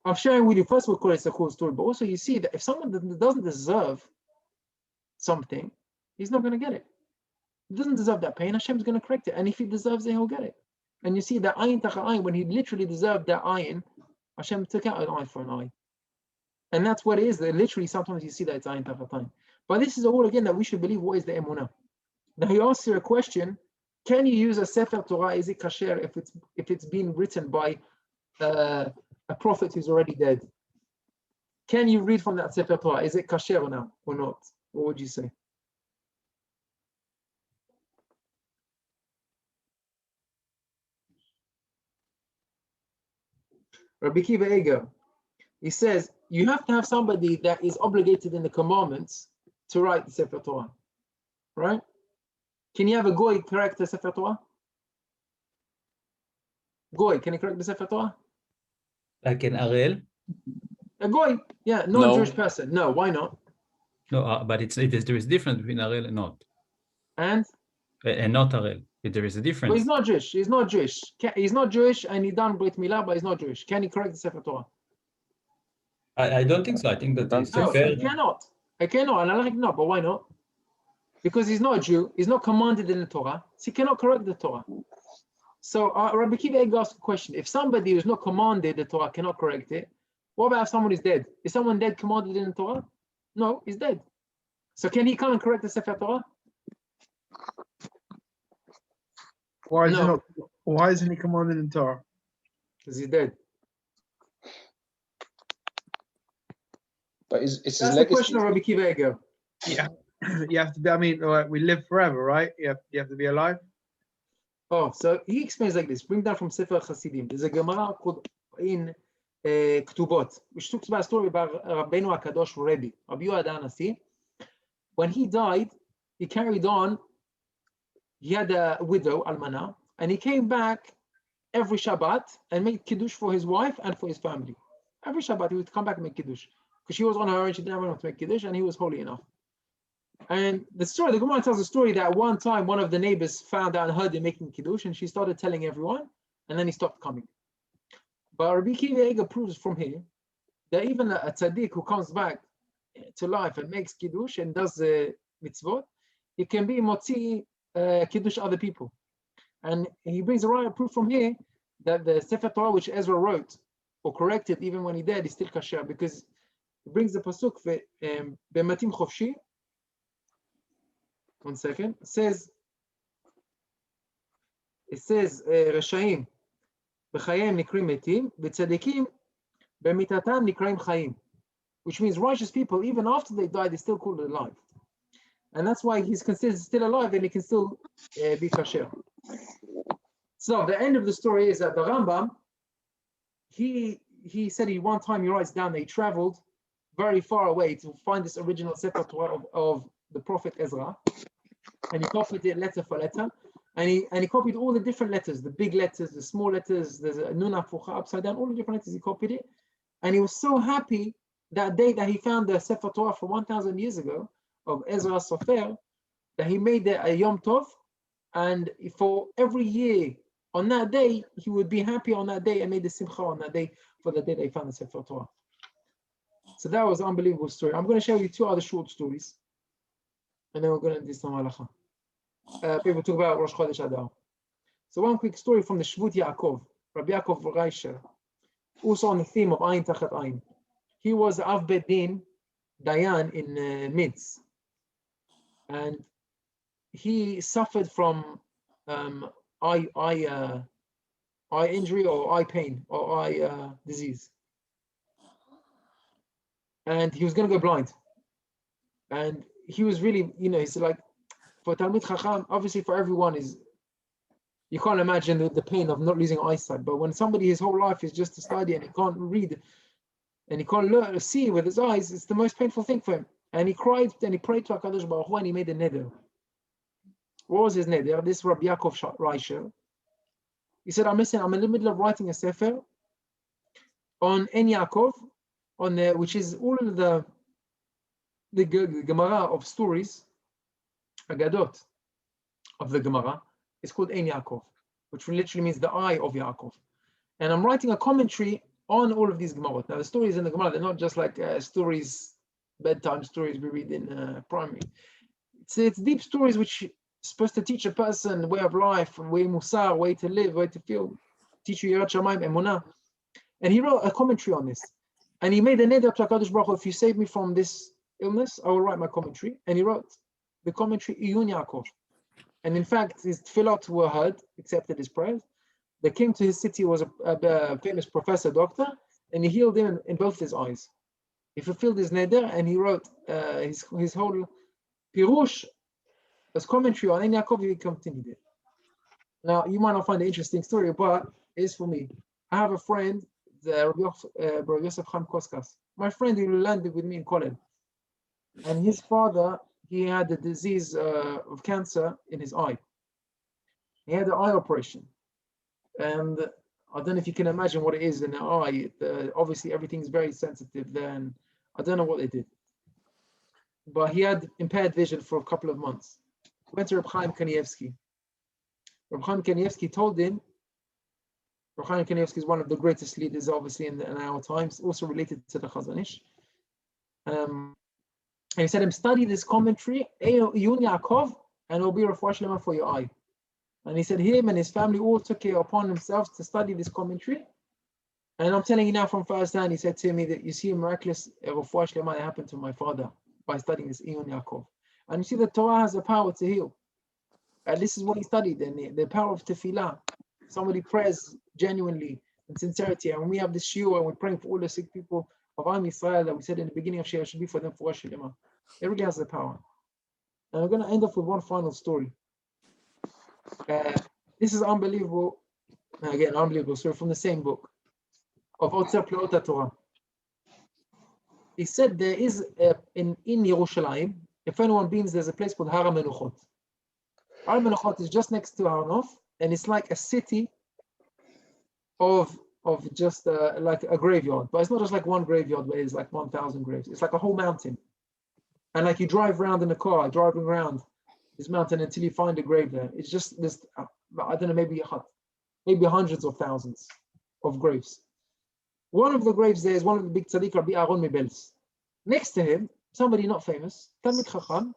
I'm sharing with you, first of all, it's a cool story, but also you see that if someone doesn't deserve something, he's not going to get it. He doesn't deserve that pain, Hashem's going to correct it. And if he deserves it, he'll get it. And you see that ayin tacha ayin, when he literally deserved that ayin, Hashem took out an eye for an eye. And that's what it is. That literally sometimes you see that it's ayin tacha ayin. But this is all again that we should believe what is the emunah. Now he asks you a question: can you use a Sefer Torah? Is it kasher if it's been written by a prophet who's already dead? Can you read from that Sefer Torah? Is it kasher now or not? What would you say? Rabbi Kiva Eger, he says you have to have somebody that is obligated in the commandments to write the Sefer Torah, right? Can you have a goy correct the Sefer Torah? Goy, can you correct the Sefer Torah? Like an Ariel? A goy, yeah, non-Jewish person. No, why not? No, but there is difference between Ariel and not. And not Ariel. There is a difference. But he's not Jewish. He's not Jewish. He's not Jewish, and he done Brit Milah, but he's not Jewish. Can he correct the Sefer Torah? I don't think so. I think that it's no, he cannot. I cannot, and I like no, but why not? Because he's not a Jew. He's not commanded in the Torah. So he cannot correct the Torah. So Rabbi Kiva asked a question: if somebody who's not commanded the Torah cannot correct it, what about if someone is dead? Is someone dead commanded in the Torah? No, he's dead. So can he come and correct the Sefer Torah? Why isn't he commanded in Torah? Because he's dead. But it's that's the question of Rabbi Kiva Eger. Yeah, you have to be. I mean, we live forever, right? You have to be alive. Oh, so he explains like this. Bring down from Sefer Hasidim. There's a Gemara called in Ketubot, which talks about a story about Rabbeinu HaKadosh Rebbe, Rabbi Yehuda Hanassi. When he died, he carried on. He had a widow, Almana, And he came back every Shabbat and made Kiddush for his wife and for his family. Every Shabbat he would come back and make Kiddush. Because she was on her own, she didn't have enough to make Kiddush, and he was holy enough. And the Gemara tells a story that one time one of the neighbors found out and heard him making Kiddush, and she started telling everyone, and then he stopped coming. But Rabbi Kiva proves from here that even a tzaddik who comes back to life and makes Kiddush and does the mitzvot, he can be motzi Kiddush other people. And he brings a right proof from here that the Sefer Torah which Ezra wrote or corrected even when he died is still kasher, because he brings the pasuk B'matim chofshi. One second. It says Reshaim b'chayim nikrim metim v'tzadikim b'mitatam nikraim chayim, which means righteous people even after they die they still called alive, and that's why he's considered still alive and he can still be kasher. So the end of the story is that the Rambam, he said one time he writes down that he traveled very far away to find this original Sefer Torah of the prophet Ezra, and he copied it letter for letter, and he copied all the different letters, the big letters, the small letters, there's a nun hafucha upside down, all the different letters, he copied it, and he was so happy that day that he found the Sefer Torah from 1,000 years ago of Ezra Sofer, that he made it a Yom Tov, and for every year on that day he would be happy on that day and made the simcha on that day for the day they found the Sefer Torah. So that was an unbelievable story. I'm going to show you two other short stories, and then we're going to do some halacha. People talk about Rosh Chodesh Adar. So one quick story from the Shvut Yaakov, Rabbi Yaakov Reisher, also on the theme of Ayin Tachat Ayin. He was Av Bet Din Dayan in Minsk, and he suffered from eye injury or eye pain or eye disease, and he was going to go blind. And he was really, he's like, for Talmid Chacham, obviously for everyone you can't imagine the pain of not losing eyesight. But when somebody his whole life is just to study and he can't read and he can't learn to see with his eyes, it's the most painful thing for him. And he cried and he prayed to HaKadosh Baruch Hu and he made a neder. What was his neder? This Rabbi Yaakov Reisher. He said, I'm in the middle of writing a sefer on En Yaakov, which is all of the Gemara of stories, Agadot of the Gemara. It's called En Yaakov, which literally means the eye of Yaakov. And I'm writing a commentary on all of these Gemarot. Now, the stories in the Gemara, they're not just like stories, bedtime stories we read in primary. It's deep stories which are supposed to teach a person the way of life, way musar, way to live, way to feel, teach you Yirat Shamayim, Emunah. And he wrote a commentary on this. And he made a neder to HaKadosh Baruch Hu, if you save me from this illness, I will write my commentary. And he wrote the commentary Iyun Yaakov. And in fact, his tefillot were heard, accepted his prayers. The king to his city was a famous professor, doctor, and he healed him in both his eyes. He fulfilled his neder, and he wrote his whole pirush, as commentary on En Yaakov. He continued it. Now, you might not find it an interesting story, but it is for me. I have a friend, Rabbi Yosef Chaim Koskas, my friend who landed with me in college. And his father, he had the disease of cancer in his eye. He had an eye operation. And I don't know if you can imagine what it is in the eye. Obviously, everything's very sensitive there, and I don't know what they did. But he had impaired vision for a couple of months. He went to Reb Chaim Kanievsky. Reb Chaim Kanievsky told him, Reb Chaim Kanievsky is one of the greatest leaders, obviously, in our times, also related to the Chazon Ish. And he said him, study this commentary, Iyun Yaakov, and it will be refuah shlema for your eye. And he said him and his family all took it upon themselves to study this commentary. And I'm telling you now from first hand, he said to me that you see a miraculous refuah shlema that happened to my father by studying this Iyun Yaakov. And you see the Torah has the power to heal. And this is what he studied, and the power of tefillah. Somebody prays genuinely and sincerity. And when we have this shiur and we're praying for all the sick people of Am Yisrael that we said in the beginning of Shir should be for them for Shlema. It really has the power. And we're going to end off with one final story. This is unbelievable. Again, unbelievable story from the same book of Otzer Pleot Torah. He said there is in Yerushalayim, if anyone beans, there's a place called Har HaMenuchot. Al Menachot is just next to Hanof, and it's like a city of just like a graveyard. But it's not just like one graveyard where it's like 1,000 graves. It's like a whole mountain. And like you drive around in a car, driving around this mountain until you find a grave there. It's just this, I don't know, maybe hundreds of thousands of graves. One of the graves there is one of the big tzaddik, Rabbi Aaron Mibels. Next to him, somebody not famous, Talmid Chacham,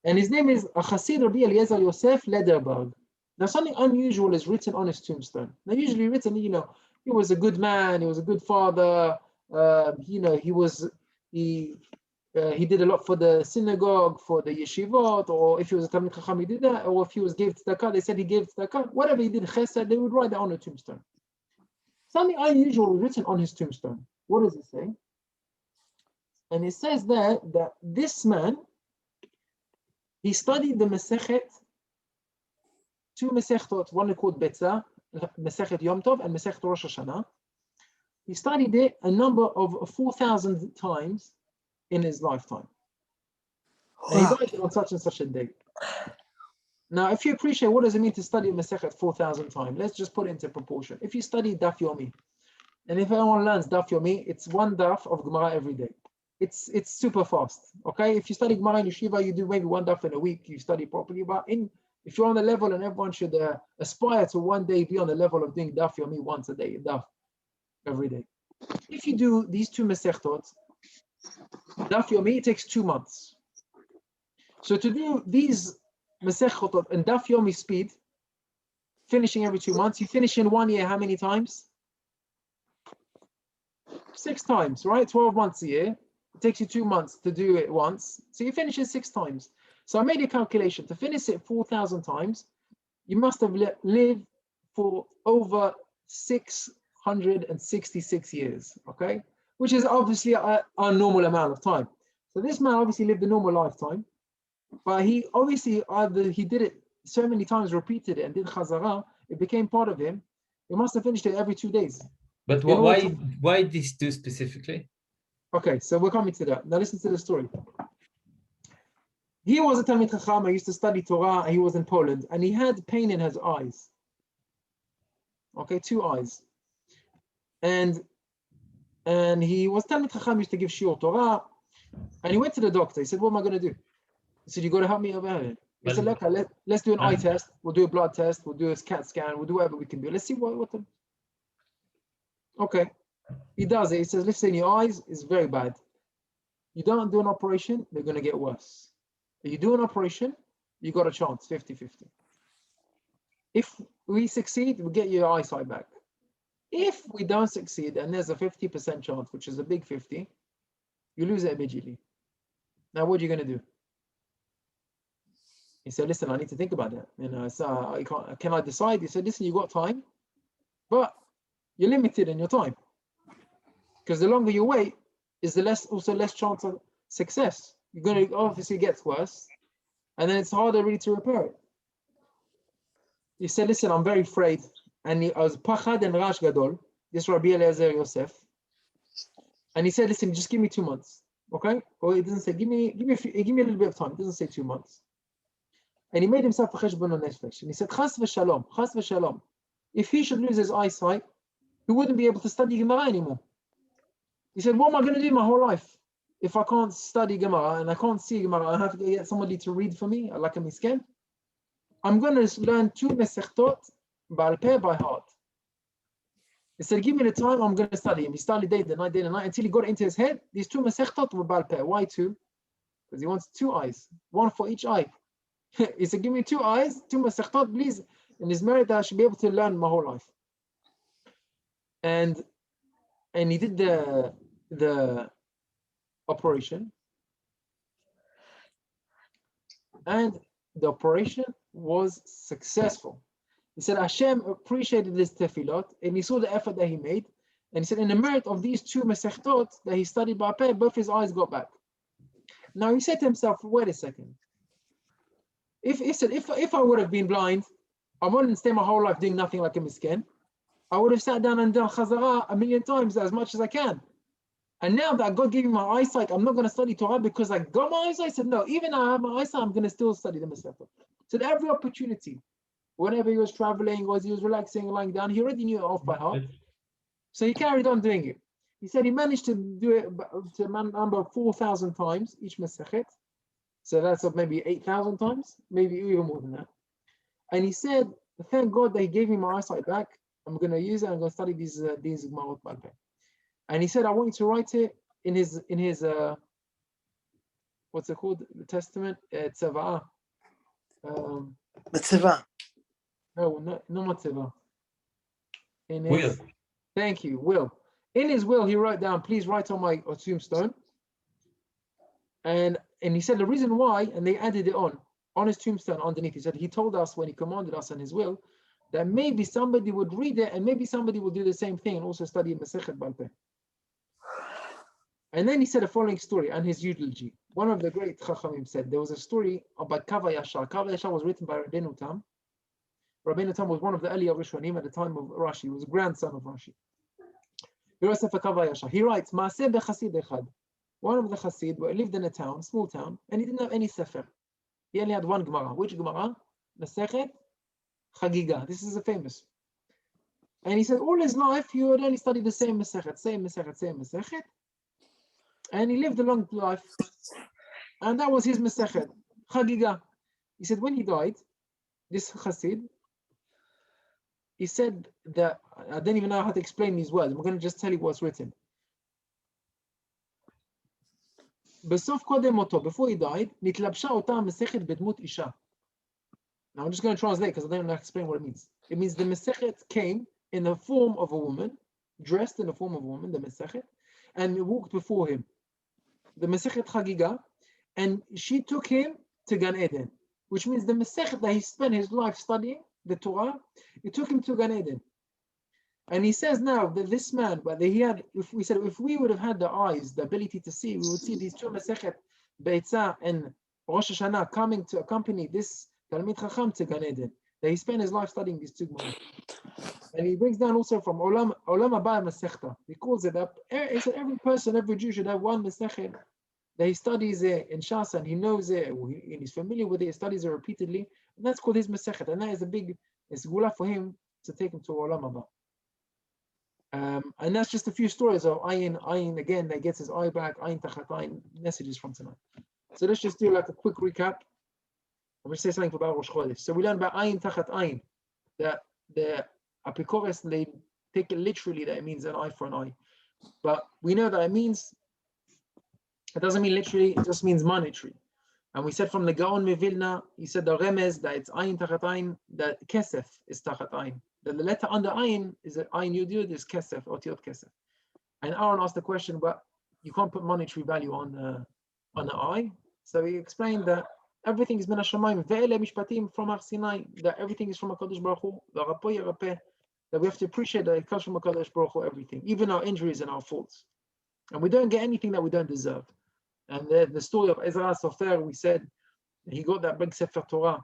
and his name is Chassid Rabbi Eliezer Yosef Lederberg. Now something unusual is written on his tombstone. Now usually written, he was a good man, he was a good father, he did a lot for the synagogue, for the yeshivot, or if he was a Talmid Chacham, he did that, or if he gave tzedakah, they said he gave tzedakah. Whatever he did, chesed, they would write that on a tombstone. Something unusual written on his tombstone. What does it say? And it says there that this man, he studied the Masechet, two Masechtot, one called Betzah, Masechet Yom Tov, and Masechet Rosh Hashanah. He studied it a number of 4,000 times in his lifetime. And he died on such and such a day. Now, if you appreciate what does it mean to study Masechet 4,000 times, let's just put it into proportion. If you study Daf Yomi, and if anyone learns Daf Yomi, it's one Daf of Gemara every day. It's super fast, okay? If you study Gemara in Yeshiva, you do maybe one Daf in a week, you study properly, but if you're on the level, and everyone should aspire to one day be on the level of doing Daf Yomi once a day, Daf every day. If you do these two Masechtot, Daf Yomi, it takes 2 months. So to do these Masechtot and Daf Yomi speed, finishing every 2 months, you finish in 1 year how many times? 6 times, right? 12 months a year. It takes you 2 months to do it once. So you finish it 6 times. So I made a calculation. To finish it 4,000 times, you must have lived for over 666 years, okay? Which is obviously a normal amount of time. So this man obviously lived a normal lifetime, but he obviously he did it so many times, repeated it, and did chazara, it became part of him. He must have finished it every 2 days. But why these two specifically? Okay, so we're coming to that. Now listen to the story. He was a Talmid Chacham. I used to study Torah. He was in Poland, and he had pain in his eyes. Okay, 2 eyes. And he was Talmid Chacham, used to give shiur Torah, and he went to the doctor. He said, "What am I going to do?" He said, "You got to help me over here." He said, "Look, let's do an eye test. We'll do a blood test. We'll do a CAT scan. We'll do whatever we can do. Let's see what the." Okay, he does it. He says, "Listen, your eyes is very bad. You don't do an operation, they're going to get worse. If you do an operation, you got a chance, 50-50. If we succeed, we get your eyesight back. If we don't succeed, and there's a 50% chance, which is a big 50, you lose it immediately. Now, what are you going to do?" He said, "Listen, I need to think about that. So can I decide?" He said, "Listen, you got time, but you're limited in your time. Because the longer you wait, is the less chance of success. You're going to obviously get worse, and then it's harder really to repair it." He said, "Listen, I'm very afraid." And I was Pachad and Rash Gadol, this Rabbi Eliezer Yosef. And he said, "Listen, just give me 2 months, okay?" Or he doesn't say, give me a little bit of time. It doesn't say 2 months. And he made himself a cheshbon nefesh. And he said, chas v'shalom. If he should lose his eyesight, he wouldn't be able to study Gemara anymore. He said, "What am I going to do my whole life if I can't study Gemara and I can't see Gemara? I have to get somebody to read for me, like a misken. I'm going to learn 2 Masechtot Baal Peh by heart." He said, "Give me the time, I'm going to study him." He studied day and night, until he got it into his head. These 2 Masechtot were Baal Peh. Why 2? Because he wants 2 eyes, 1 for each eye. He said, "Give me 2 eyes, 2 Masechtot, please. In his merit, I should be able to learn my whole life." And he did the operation, and the operation was successful. He said Hashem appreciated his tefillot, and he saw the effort that he made, and he said in the merit of these 2 Masechtot that he studied by Peh, both his eyes got back. Now he said to himself, "Wait a second. If I would have been blind, I wouldn't stay my whole life doing nothing like a misken. I would have sat down and done chazara 1,000,000 times as much as I can. And now that God gave me my eyesight, I'm not going to study Torah because I got my eyesight. I said, no, even I have my eyesight, I'm going to still study the Masechta. So at every opportunity, whenever he was traveling or as he was relaxing, lying down, he already knew it off by heart. So he carried on doing it. He said he managed to do it to a number of 4,000 times each Masechet. So that's maybe 8,000 times, maybe even more than that. And he said, thank God that he gave me my eyesight back. I'm going to use it. I'm going to study these Gemarot Balpeh. And he said, I want you to write it in his what's it called? The Testament? Tzava'ah. Tzava'ah. No, not Tzava'ah. In Will. his, thank you, will. In his will, he wrote down, please write on my tombstone. And he said the reason why, and they added it on his tombstone underneath. He said he told us when he commanded us in his will that maybe somebody would read it and maybe somebody will do the same thing and also study Masechet Balpeh. And then he said the following story and his eulogy. One of the great Chachamim said there was a story about Kaveh Yashar. Kaveh Yashar was written by Rabbi Netanel. Rabbi Netanel was one of the early Rishonim at the time of Rashi. He was a grandson of Rashi. He wrote Sefer Kaveh Yashar. He writes, Maaseh bechasid echad. One of the Chassid lived in a town, small town, and he didn't have any Sefer. He only had one Gemara. Which Gemara? Masechet Chagiga. This is a famous. And he said all his life he would only study the same Masechet, same Masechet. And he lived a long life. And that was his Masechet Chagiga. He said when he died, this Chassid, he said that, I don't even know how to explain these words. I'm going to just tell you what's written. Before he died, נתלבשה אותה המסכת בדמות אישה. Now I'm just going to translate because I don't know how to explain what it means. It means the Masechet came in the form of a woman, dressed in the form of a woman, the Masechet, and walked before him. The Masechet Chagiga, and she took him to Gan Eden, which means the Masechet that he spent his life studying, the Torah, it took him to Gan Eden. And he says now that this man, whether he had, if we would have had the eyes, the ability to see, we would see these two Masechet, Beitzah and Rosh Hashanah coming to accompany this Talmid Chacham to Gan Eden. That he spent his life studying these two Gemara. And he brings down also from Olam Haba Masechta. He calls it up. He said every person, every Jew should have one Masechet that he studies it in Shas and he knows it, and he's familiar with it, he studies it repeatedly. And that's called his Masechet. And that is a big gula for him to take him to Olam Haba. And that's just a few stories of Ayin again that gets his eye back, Ayin Tachat Ayin messages from tonight. So let's just do like a quick recap. I'm going to say something about Rosh Chodesh. So we learned about Ayin Tachat Ayin, that the Apikoros, they take it literally that it means an eye for an eye. But we know that it doesn't mean literally, it just means monetary. And we said from the Gaon Mevilna, he said the Remez, that it's Ayin Tachat Ayin, that Kesef is Tachat Ayin. The letter under Ayin is that Ayin Yud is Kesef, or Tiot Kesef. And Aaron asked the question, but you can't put monetary value on the eye. So he explained that everything is min hashamayim, ve'ele Mishpatim from Har Sinai, that everything is from HaKadosh Baruch Hu, that we have to appreciate that it comes from HaKadosh Baruch Hu, everything, even our injuries and our faults. And we don't get anything that we don't deserve. And the story of Ezra Sofer, we said he got that big Sefer Torah,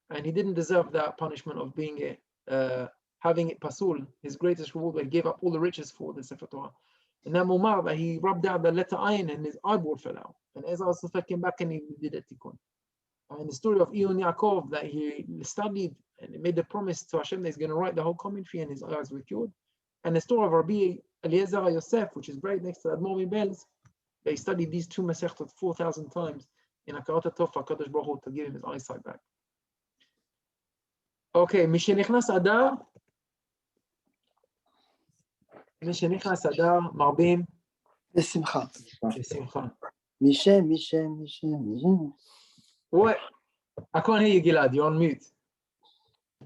and he didn't deserve that punishment of being having it pasul, his greatest reward, where he gave up all the riches for the Sefer Torah. And then Mumar, that he rubbed out the letter Ayin and his eyeball fell out. And Ezra Sofer came back and he did a tikkun. And the story of Iyun Yaakov, that he studied and he made the promise to Hashem that he's going to write the whole commentary and his eyes were cured. And the story of Rabbi Eliezer Yosef, which is right next to Admor Mibel's, that he studied these two Masechtot 4,000 times in Akarat Tov HaKadosh Baruch Hu to give him his eyesight back. Okay, Mishenichnas Adar. Mishenichnas Adar, Marbim. Besimcha. Besimcha. Mishem. What? I can't hear you, Gilad. You're on mute.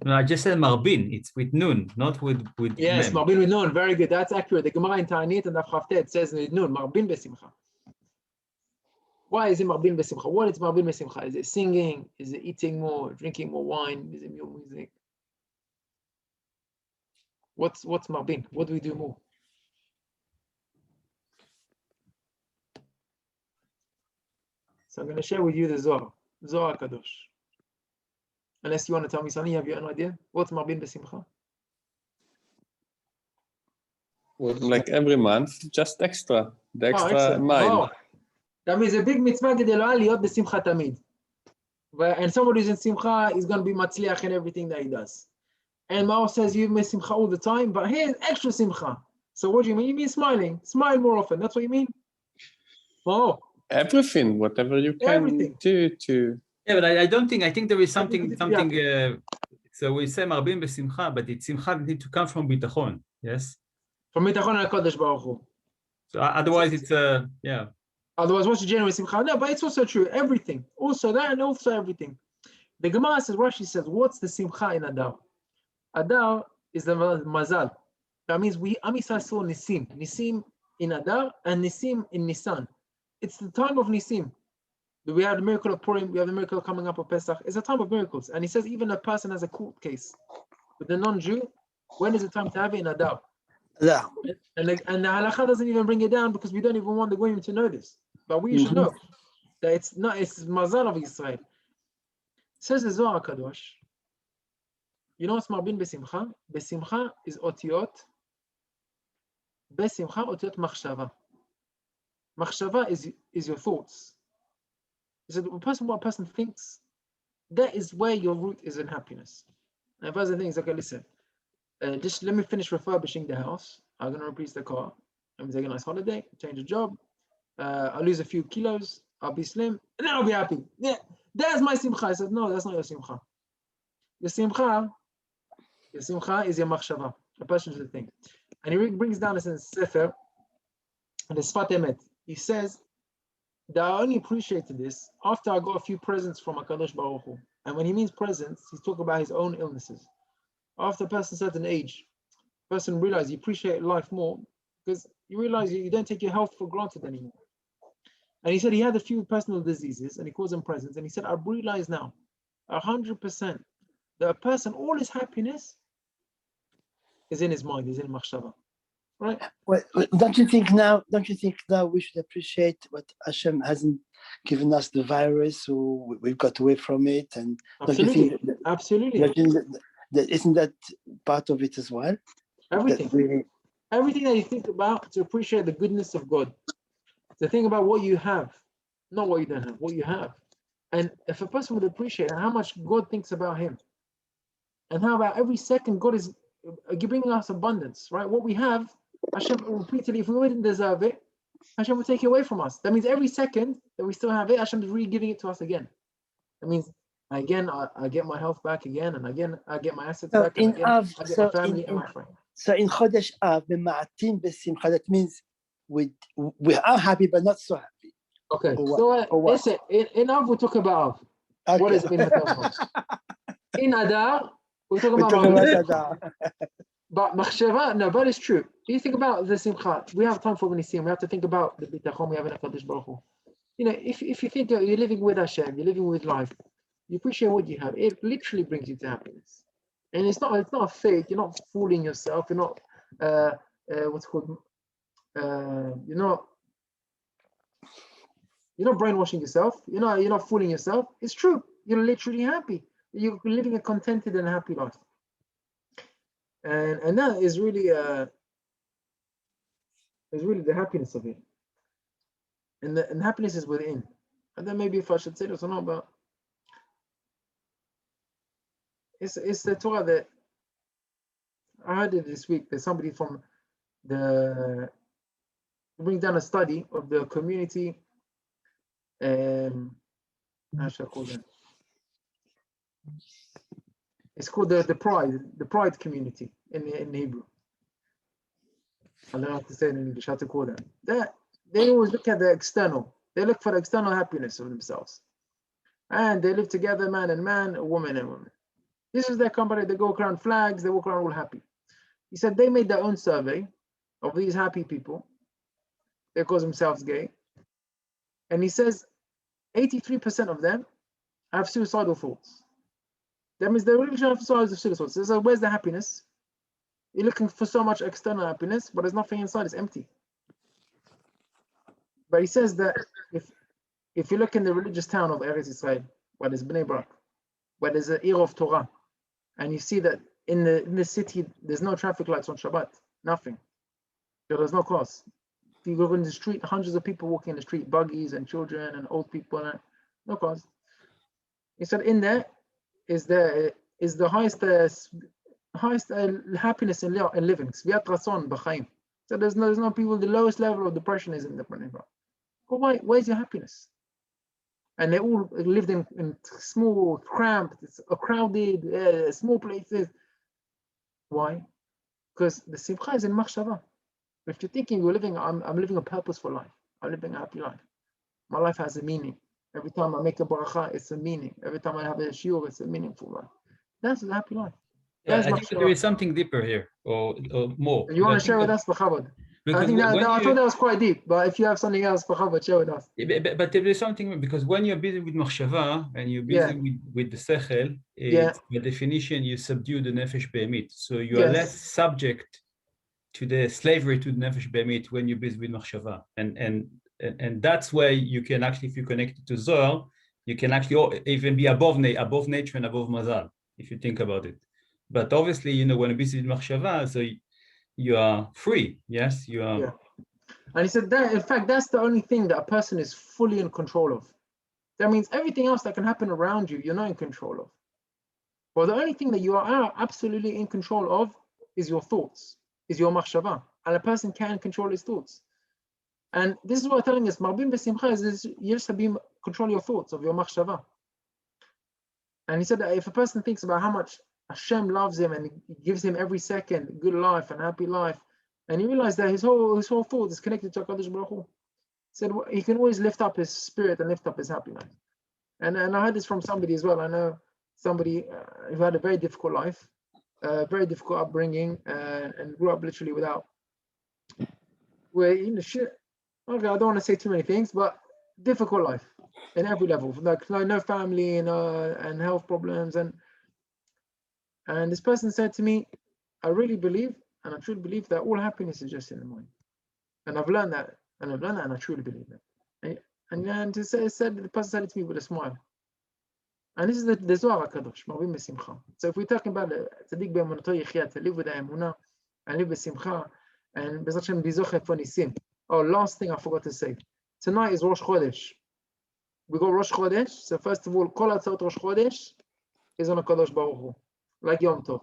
No, I just said Marbin. It's with Nun, not with yes, Mem. Marbin with Nun. Very good. That's accurate. The Gemara in Ta'anit and the Chavtet says with Nun, Marbin Besimcha. Why is it Marbin Besimcha? What is Marbin Besimcha? Is it singing? Is it eating more, drinking more wine? Is it more music? What's Marbin? What do we do more? So I'm going to share with you the Zohar Kadosh. Unless you want to tell me something, you have your own idea. What's Marbin Besimcha? Like every month, just extra, the extra excellent. mile. That means a big mitzvah גדולה להיות בשמחה תמיד. And somebody who's in simcha is going to be matzliach in everything that he does. And Mao says you miss simcha all the time, but here's extra simcha. So what do you mean? You mean smiling. Smile more often. That's what you mean? Oh. Everything, whatever you can do to. Yeah, but I don't think, I think there is something, so we say marbim besimcha, but it's simcha that need to come from bitachon, yes? From bitachon al Kodesh Baruch Hu. So otherwise it's, yeah. Otherwise, what's the genuine simcha? No, but it's also true. Everything. Also that and also everything. The Gemara says, Rashi says, what's the simcha in Adar? Adar is the mazal. That means Am Yisrael saw Nisim. Nisim in Adar and Nisim in Nisan. It's the time of Nisim. We have the miracle of Purim, we have the miracle coming up of Pesach. It's a time of miracles. And he says even a person has a court case with the non-Jew, when is the time to have it? In Adar? Yeah. And the halakha doesn't even bring it down because we don't even want the goyim to know this. But we should know that it's mazal of Israel. Says the Zohar Kadosh, you know what's marbin besimcha? Besimcha is otiyot. Besimcha otiyot machshava. Machshava is your thoughts. He said, what a person thinks, that is where your root is in happiness. And if other things, okay, listen, just let me finish refurbishing the house. I'm going to replace the car. I'm going to take a nice holiday, change a job. I'll lose a few kilos. I'll be slim, and then I'll be happy. Yeah, that's my simcha. I said, no, that's not your simcha. Your simcha is your machshava. A person should think. And he brings down this in Sefer, and the Sfat Emet. He says that I only appreciated this after I got a few presents from HaKadosh Baruch Hu. And when he means presents, he's talking about his own illnesses. After a person certain age, a person realizes you appreciate life more because you realize you don't take your health for granted anymore. And he said he had a few personal diseases and he calls them presents. And he said, I realize now 100% that a person, all his happiness is in his mind, is in machshava. Right? Well, don't you think now we should appreciate what Hashem hasn't given us the virus, or we've got away from it? And absolutely, don't you think absolutely. Isn't that part of it as well? Everything. Everything that you think about, to appreciate the goodness of God. To think about what you have, not what you don't have, what you have. And if a person would appreciate how much God thinks about him, and how about every second God is bringing us abundance, right? What we have, Hashem repeatedly, if we wouldn't deserve it, Hashem will take it away from us. That means every second that we still have it, Hashem is re-giving it to us again. That means again, I get my health back again, and again, I get my assets back, and again, I get my family and my friend. So in Chodesh Av, that means we are happy, but not so happy. Okay, listen, in Av, we talk about Av. Okay. What is in In Adar, we talk about Adar. But Machshava, no, but it's true. You think about the Simcha, we have time for when you see him, we have to think about the Bitachon we have in HaKadosh Baruch Hu. You know, if you think you're living with Hashem, you're living with life, you appreciate what you have, it literally brings you to happiness. And it's not fake, you're not fooling yourself, you're not, what's called, you're not brainwashing yourself, you're not fooling yourself. It's true, you're literally happy. You're living a contented and happy life. And that is really the happiness of it. And happiness is within. And then maybe if I should say this or not, but it's the Torah that I heard it this week. There's somebody from bring down a study of the community. How should I call that? It's called the pride community in Hebrew. I don't know how to say it in English, how to call that. They always look at the external. They look for the external happiness of themselves. And they live together, man and man, woman and woman. This is their company. They go around flags, they walk around all happy. He said they made their own survey of these happy people. They call themselves gay. And he says 83% of them have suicidal thoughts. That means they're really trying to solve the suicidal thoughts. So where's the happiness? You're looking for so much external happiness, but there's nothing inside, it's empty. But he says that if you look in the religious town of Eretz Israel, where there's Bnei Brak, where there's an ear of Torah, and you see that in the city, there's no traffic lights on Shabbat, nothing. There's no cost. If you go in the street, hundreds of people walking in the street, buggies and children and old people, and no cost. He said, in there is the highest happiness in living. So there's no people. The lowest level of depression is in the But where's your happiness? And they all lived in small, cramped, crowded, small places. Why? Because the simcha is in machshava. If you're thinking I'm living a purposeful life, I'm living a happy life. My life has a meaning. Every time I make a bracha, it's a meaning. Every time I have a shiur, it's a meaningful life. That's a happy life. Yeah, I think there is something deeper here, or more. You want to share with us, B'chavod? I think I thought that was quite deep, but if you have something else, B'chavod, share with us. But there is something, because when you're busy with machshava and you're busy with the sechel, by definition, you subdue the nefesh be'emit. So you are less subject to the slavery to the nefesh be'emit when you're busy with machshava. And that's where you can actually, if you connect it to Zohar, you can actually even be above nature and above mazal, if you think about it. But obviously, when you're busy with machshava, so you are free. Yes, you are. Yeah. And he said that, in fact, that's the only thing that a person is fully in control of. That means everything else that can happen around you, you're not in control of. Well, the only thing that you are absolutely in control of is your thoughts, is your machshava. And a person can control his thoughts. And this is what I'm telling us, Marbim B'Simcha is you just control your thoughts of your machshava. And he said that if a person thinks about how much Hashem loves him and gives him every second good life and happy life, and he realized that his whole thought is connected to HaKadosh Baruch Hu. He said he can always lift up his spirit and lift up his happy life. And I heard this from somebody as well. I know somebody who had a very difficult life, very difficult upbringing, and grew up literally without, okay, I don't want to say too many things, but difficult life in every level, like no family and health problems, and this person said to me, I really believe and I truly believe that all happiness is just in the mind, and I've learned that, and I truly believe that. And the person said it to me with a smile, and this is the Zohar HaKadosh, Marbim B'Simcha. So if we're talking about the tzaddik be'emunato yechia, to live with the emunah and live with simcha, and B'ezrat Hashem bizocher for nisim. Oh, last thing I forgot to say. Tonight is Rosh Chodesh. We got Rosh Chodesh. So first of all, Kol Hatzot Rosh Chodesh is on HaKadosh Baruch Hu, like Yom Tov.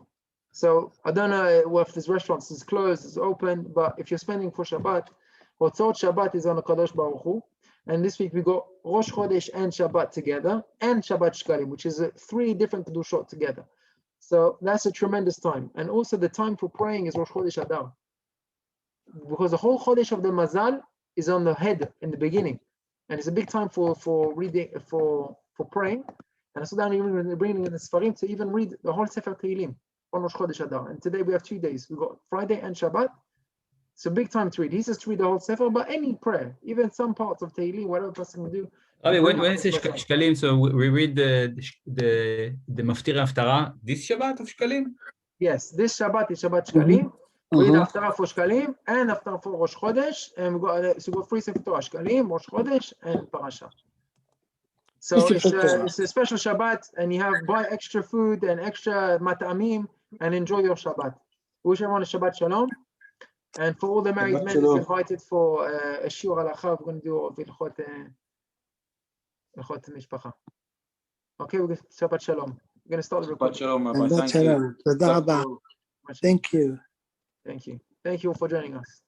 So I don't know if this restaurant is closed, is open, but if you're spending for Shabbat, Hotzot Shabbat is on HaKadosh Baruch Hu. And this week we got Rosh Chodesh and Shabbat together, and Shabbat Shkalim, which is 3 different Kedushot together. So that's a tremendous time. And also the time for praying is Rosh Chodesh Adar. Because the whole Chodesh of the Mazal is on the head in the beginning, and it's a big time for reading, for praying. And I saw down even bringing in the Sfarim to even read the whole Sefer Tehillim on Rosh Chodesh Adar. And today we have 2 days. We got Friday and Shabbat. It's a big time to read. He says to read the whole Sefer, but any prayer, even some parts of Tehillim, whatever person can do. I mean, when it's Shkalim, so we read the Maftir Haftara this Shabbat of Shkalim. Yes, this Shabbat is Shabbat Shkalim. Read Haftara for Shkalim and Haftara for Rosh Chodesh, and we got 3 Sefer Torah, Shkalim, Rosh Chodesh, and Parashat. So it's a special Shabbat, and you buy extra food and extra mat'amim and enjoy your Shabbat. Wish everyone a Shabbat Shalom. And for all the married men that's invited for a shiur halacha, we're going to do Vilchot Mishpacha. Okay, we're going to Shabbat Shalom. We're going to start the recording. Shabbat Shalom. Thank you. Thank you all for joining us.